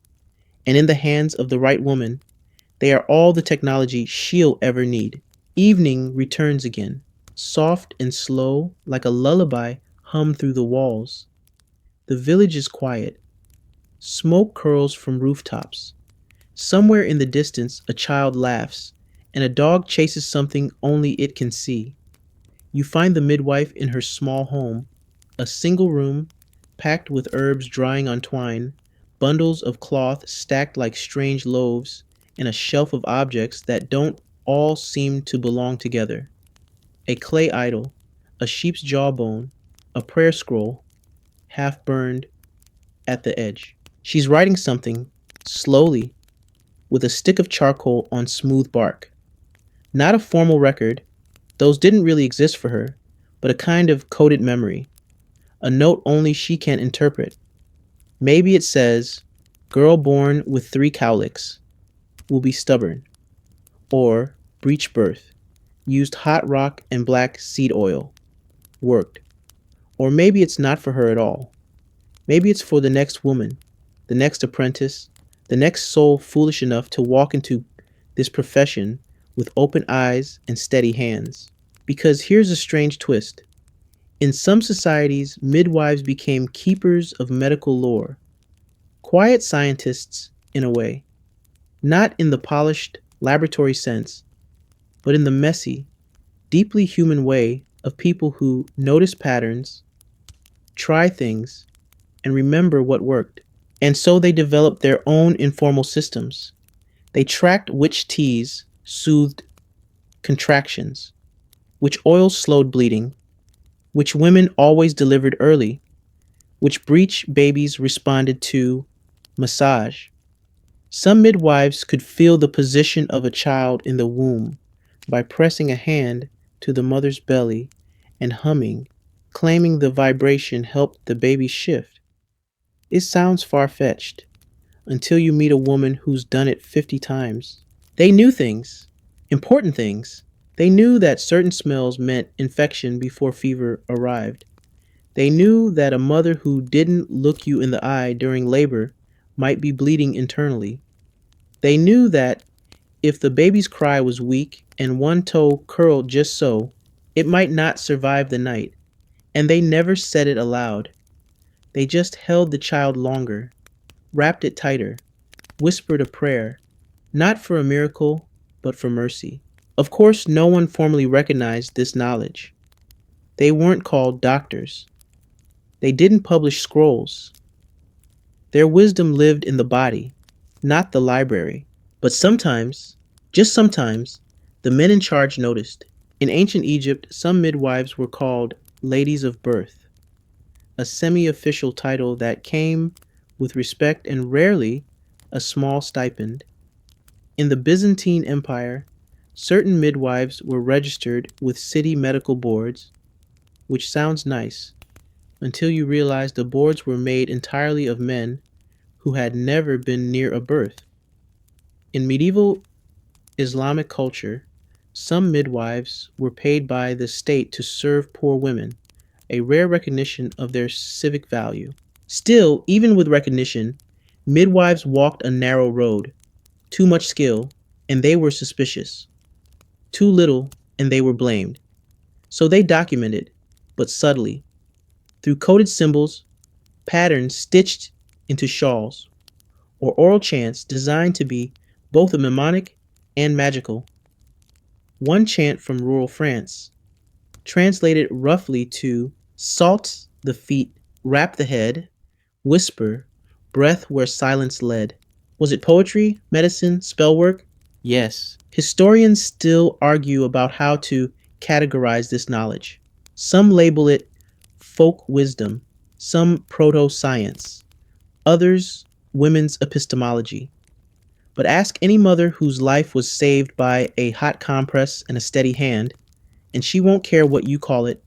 And in the hands of the right woman, they are all the technology she'll ever need. Evening returns again, soft and slow, like a lullaby hummed through the walls. The village is quiet. Smoke curls from rooftops. Somewhere in the distance, a child laughs, and a dog chases something only it can see. You find the midwife in her small home, a single room, packed with herbs drying on twine, bundles of cloth stacked like strange loaves, and a shelf of objects that don't all seem to belong together. A clay idol, a sheep's jawbone, a prayer scroll, half burned at the edge. She's writing something, slowly, with a stick of charcoal on smooth bark. Not a formal record, those didn't really exist for her, but a kind of coded memory, a note only she can interpret. Maybe it says, "Girl born with 3 cowlicks will be stubborn," or "breech birth, used hot rock and black seed oil, worked." Or maybe it's not for her at all. Maybe it's for the next woman, the next apprentice, the next soul foolish enough to walk into this profession with open eyes and steady hands. Because here's a strange twist. In some societies, midwives became keepers of medical lore, quiet scientists in a way, not in the polished laboratory sense, but in the messy, deeply human way of people who notice patterns, try things, and remember what worked. And so they developed their own informal systems. They tracked which teas soothed contractions, which oils slowed bleeding, which women always delivered early, which breech babies responded to massage. Some midwives could feel the position of a child in the womb by pressing a hand to the mother's belly and humming, claiming the vibration helped the baby shift. It sounds far fetched until you meet a woman who's done it 50 times. They knew things, important things. They knew that certain smells meant infection before fever arrived. They knew that a mother who didn't look you in the eye during labor might be bleeding internally. They knew that if the baby's cry was weak and one toe curled just so, it might not survive the night. And they never said it aloud. They just held the child longer, wrapped it tighter, whispered a prayer, not for a miracle, but for mercy. Of course, no one formally recognized this knowledge. They weren't called doctors. They didn't publish scrolls. Their wisdom lived in the body, not the library. But sometimes, just sometimes, the men in charge noticed. In ancient Egypt, some midwives were called ladies of birth, a semi official title that came with respect and rarely a small stipend. In the Byzantine Empire, certain midwives were registered with city medical boards, which sounds nice until you realize the boards were made entirely of men who had never been near a birth. In medieval Islamic culture, some midwives were paid by the state to serve poor women, a rare recognition of their civic value. Still, even with recognition, midwives walked a narrow road. Too much skill, and they were suspicious. Too little, and they were blamed. So they documented, but subtly, through coded symbols, patterns stitched into shawls, or oral chants designed to be both mnemonic and magical. One chant from rural France, translated roughly to salt the feet, wrap the head, whisper, breath where silence led. Was it poetry, medicine, spell work? Yes. Historians still argue about how to categorize this knowledge. Some label it folk wisdom, some proto science, others women's epistemology. But ask any mother whose life was saved by a hot compress and a steady hand, and she won't care what you call it.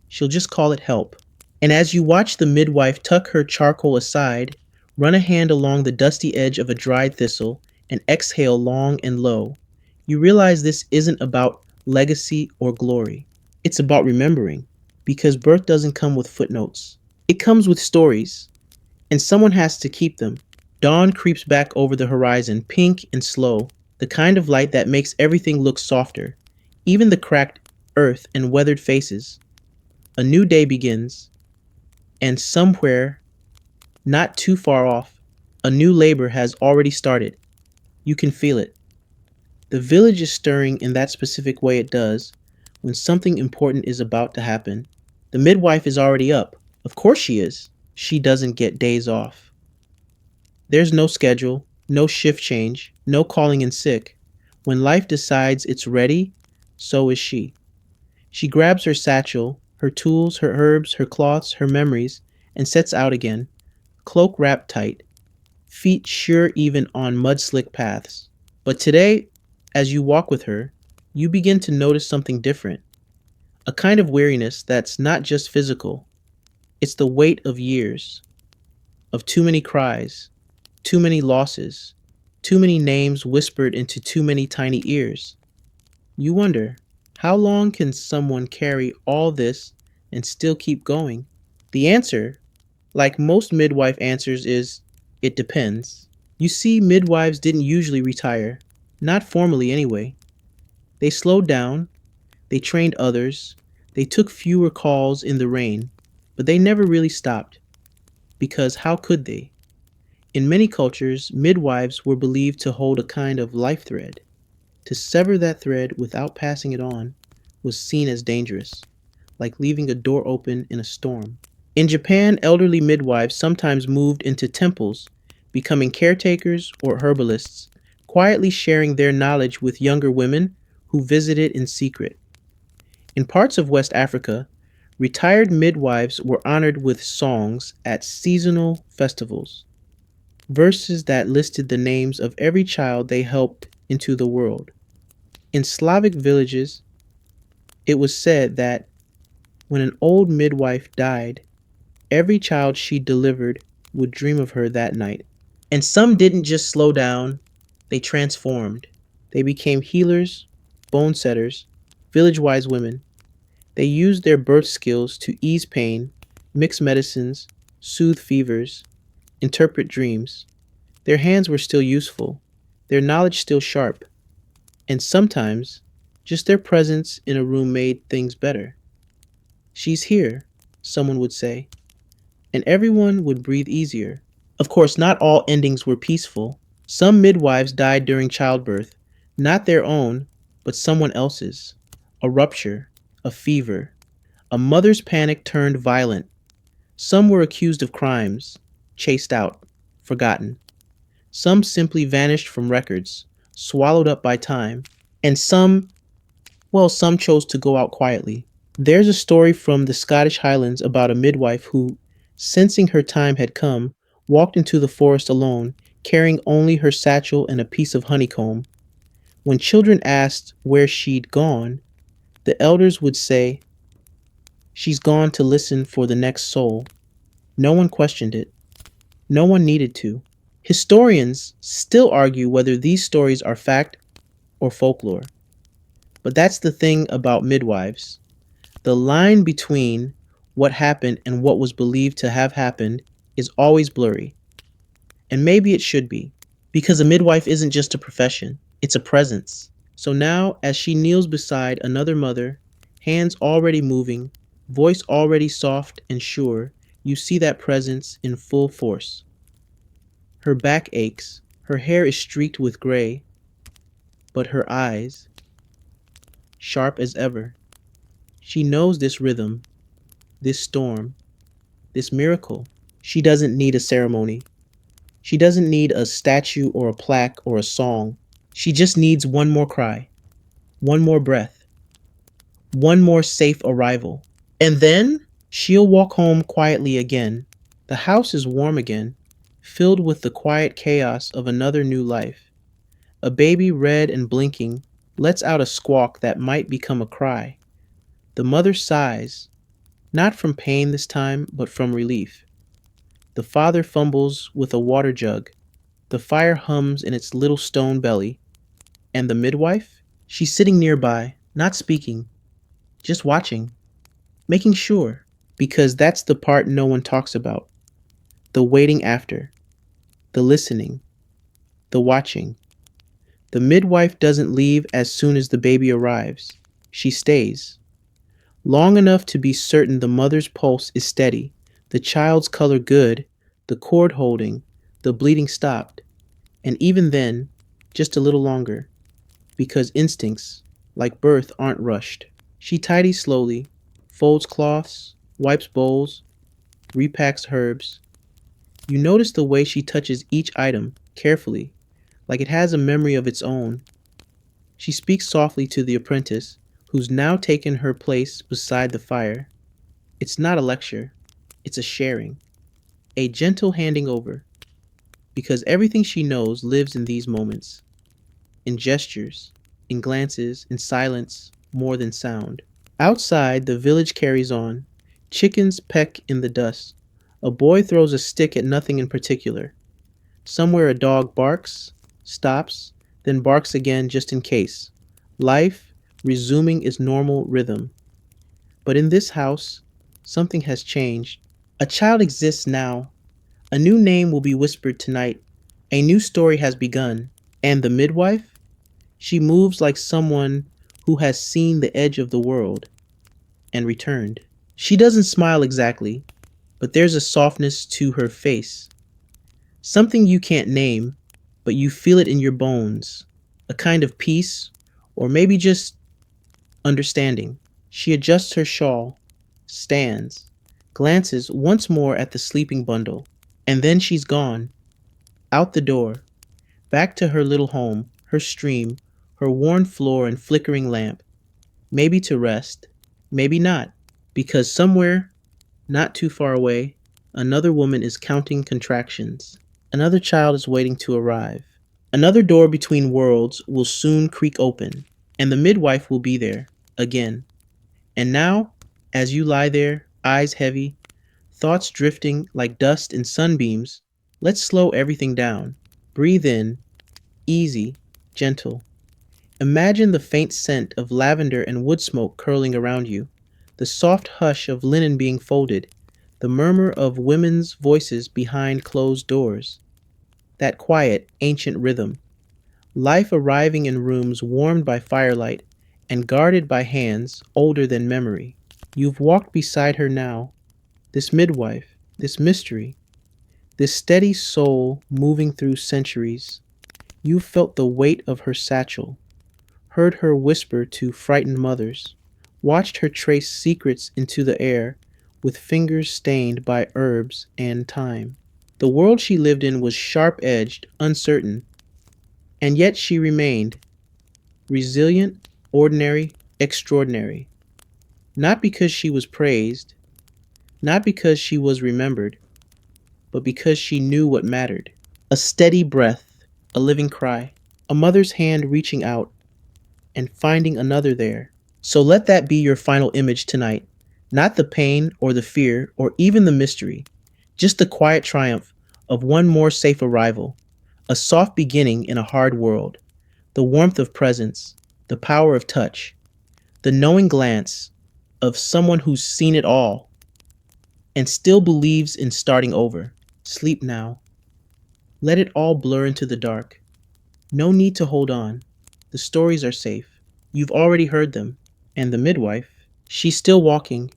She'll just call it help. And as you watch the midwife tuck her charcoal aside, run a hand along the dusty edge of a dried thistle, and exhale long and low, you realize this isn't about legacy or glory. It's about remembering, because birth doesn't come with footnotes. It comes with stories, and someone has to keep them. Dawn creeps back over the horizon, pink and slow, the kind of light that makes everything look softer, even the cracked earth and weathered faces. A new day begins, and somewhere, not too far off, a new labor has already started. You can feel it. The village is stirring in that specific way it does when something important is about to happen. The midwife is already up. Of course she is. She doesn't get days off. There's no schedule, no shift change, no calling in sick. When life decides it's ready, so is she. She grabs her satchel, her tools, her herbs, her cloths, her memories, and sets out again, cloak wrapped tight, feet sure even on mud-slick paths. But today, as you walk with her, you begin to notice something different. A kind of weariness that's not just physical. It's the weight of years, of too many cries, too many losses, too many names whispered into too many tiny ears. You wonder, how long can someone carry all this and still keep going? The answer, like most midwife answers, is it depends. You see, midwives didn't usually retire, not formally anyway. They slowed down, they trained others, they took fewer calls in the rain, but they never really stopped. Because how could they? In many cultures, midwives were believed to hold a kind of life thread. To sever that thread without passing it on was seen as dangerous, like leaving a door open in a storm. In Japan, elderly midwives sometimes moved into temples, becoming caretakers or herbalists, quietly sharing their knowledge with younger women who visited in secret. In parts of West Africa, retired midwives were honored with songs at seasonal festivals. verses that listed the names of every child they helped into the world. In Slavic villages, it was said that when an old midwife died, every child she delivered would dream of her that night. And some didn't just slow down, they transformed. They became healers, bone setters, village wise women. They used their birth skills to ease pain, mix medicines, soothe fevers, interpret dreams. Their hands were still useful, their knowledge still sharp, and sometimes just their presence in a room made things better. She's here, someone would say, and everyone would breathe easier. Of course, not all endings were peaceful. Some midwives died during childbirth, not their own, but someone else's. A rupture, a fever, a mother's panic turned violent. Some were accused of crimes, chased out, forgotten. Some simply vanished from records, swallowed up by time. And some, well, some chose to go out quietly. There's a story from the Scottish Highlands about a midwife who, sensing her time had come, walked into the forest alone, carrying only her satchel and a piece of honeycomb. When children asked where she'd gone, the elders would say, "She's gone to listen for the next soul." No one questioned it. No one needed to. Historians still argue whether these stories are fact or folklore. But that's the thing about midwives. The line between what happened and what was believed to have happened is always blurry. And maybe it should be, because a midwife isn't just a profession, it's a presence. So now, as she kneels beside another mother, hands already moving, voice already soft and sure, you see that presence in full force. Her back aches, her hair is streaked with gray, but her eyes, sharp as ever. She knows this rhythm, this storm, this miracle. She doesn't need a ceremony. She doesn't need a statue or a plaque or a song. She just needs one more cry, one more breath, one more safe arrival. And then she'll walk home quietly again. The house is warm again, filled with the quiet chaos of another new life. A baby, red and blinking, lets out a squawk that might become a cry. The mother sighs, not from pain this time, but from relief. The father fumbles with a water jug. The fire hums in its little stone belly. And the midwife? She's sitting nearby, not speaking, just watching, making sure, because that's the part no one talks about. The waiting after, the listening, the watching. The midwife doesn't leave as soon as the baby arrives. She stays, long enough to be certain the mother's pulse is steady, the child's color good, the cord holding, the bleeding stopped, and even then, just a little longer, because instincts, like birth, aren't rushed. She tidies slowly, folds cloths, wipes bowls, repacks herbs. You notice the way she touches each item, carefully, like it has a memory of its own. She speaks softly to the apprentice, who's now taken her place beside the fire. It's not a lecture, it's a sharing, a gentle handing over, because everything she knows lives in these moments, in gestures, in glances, in silence, more than sound. Outside, the village carries on. Chickens peck in the dust. A boy throws a stick at nothing in particular. Somewhere a dog barks, stops, then barks again just in case. Life resuming its normal rhythm. But in this house, something has changed. A child exists now. A new name will be whispered tonight. A new story has begun. And the midwife? She moves like someone who has seen the edge of the world and returned. She doesn't smile exactly, but there's a softness to her face. Something you can't name, but you feel it in your bones. A kind of peace, or maybe just understanding. She adjusts her shawl, stands, glances once more at the sleeping bundle, and then she's gone. Out the door, back to her little home, her stream, her worn floor and flickering lamp. Maybe to rest, maybe not, because somewhere, not too far away, another woman is counting contractions. Another child is waiting to arrive. Another door between worlds will soon creak open, and the midwife will be there again. And now, as you lie there, eyes heavy, thoughts drifting like dust in sunbeams, let's slow everything down. Breathe in, easy, gentle. Imagine the faint scent of lavender and wood smoke curling around you, the soft hush of linen being folded, the murmur of women's voices behind closed doors. That quiet, ancient rhythm. Life arriving in rooms warmed by firelight and guarded by hands older than memory. You've walked beside her now, this midwife, this mystery, this steady soul moving through centuries. You've felt the weight of her satchel, heard her whisper to frightened mothers, watched her trace secrets into the air with fingers stained by herbs and time. The world she lived in was sharp edged, uncertain, and yet she remained resilient, ordinary, extraordinary. Not because she was praised, not because she was remembered, but because she knew what mattered. A steady breath, a living cry, a mother's hand reaching out and finding another there. So let that be your final image tonight. Not the pain or the fear or even the mystery, just the quiet triumph of one more safe arrival, a soft beginning in a hard world, the warmth of presence, the power of touch, the knowing glance of someone who's seen it all and still believes in starting over. Sleep now. Let it all blur into the dark. No need to hold on. The stories are safe. You've already heard them. And the midwife, she's still walking,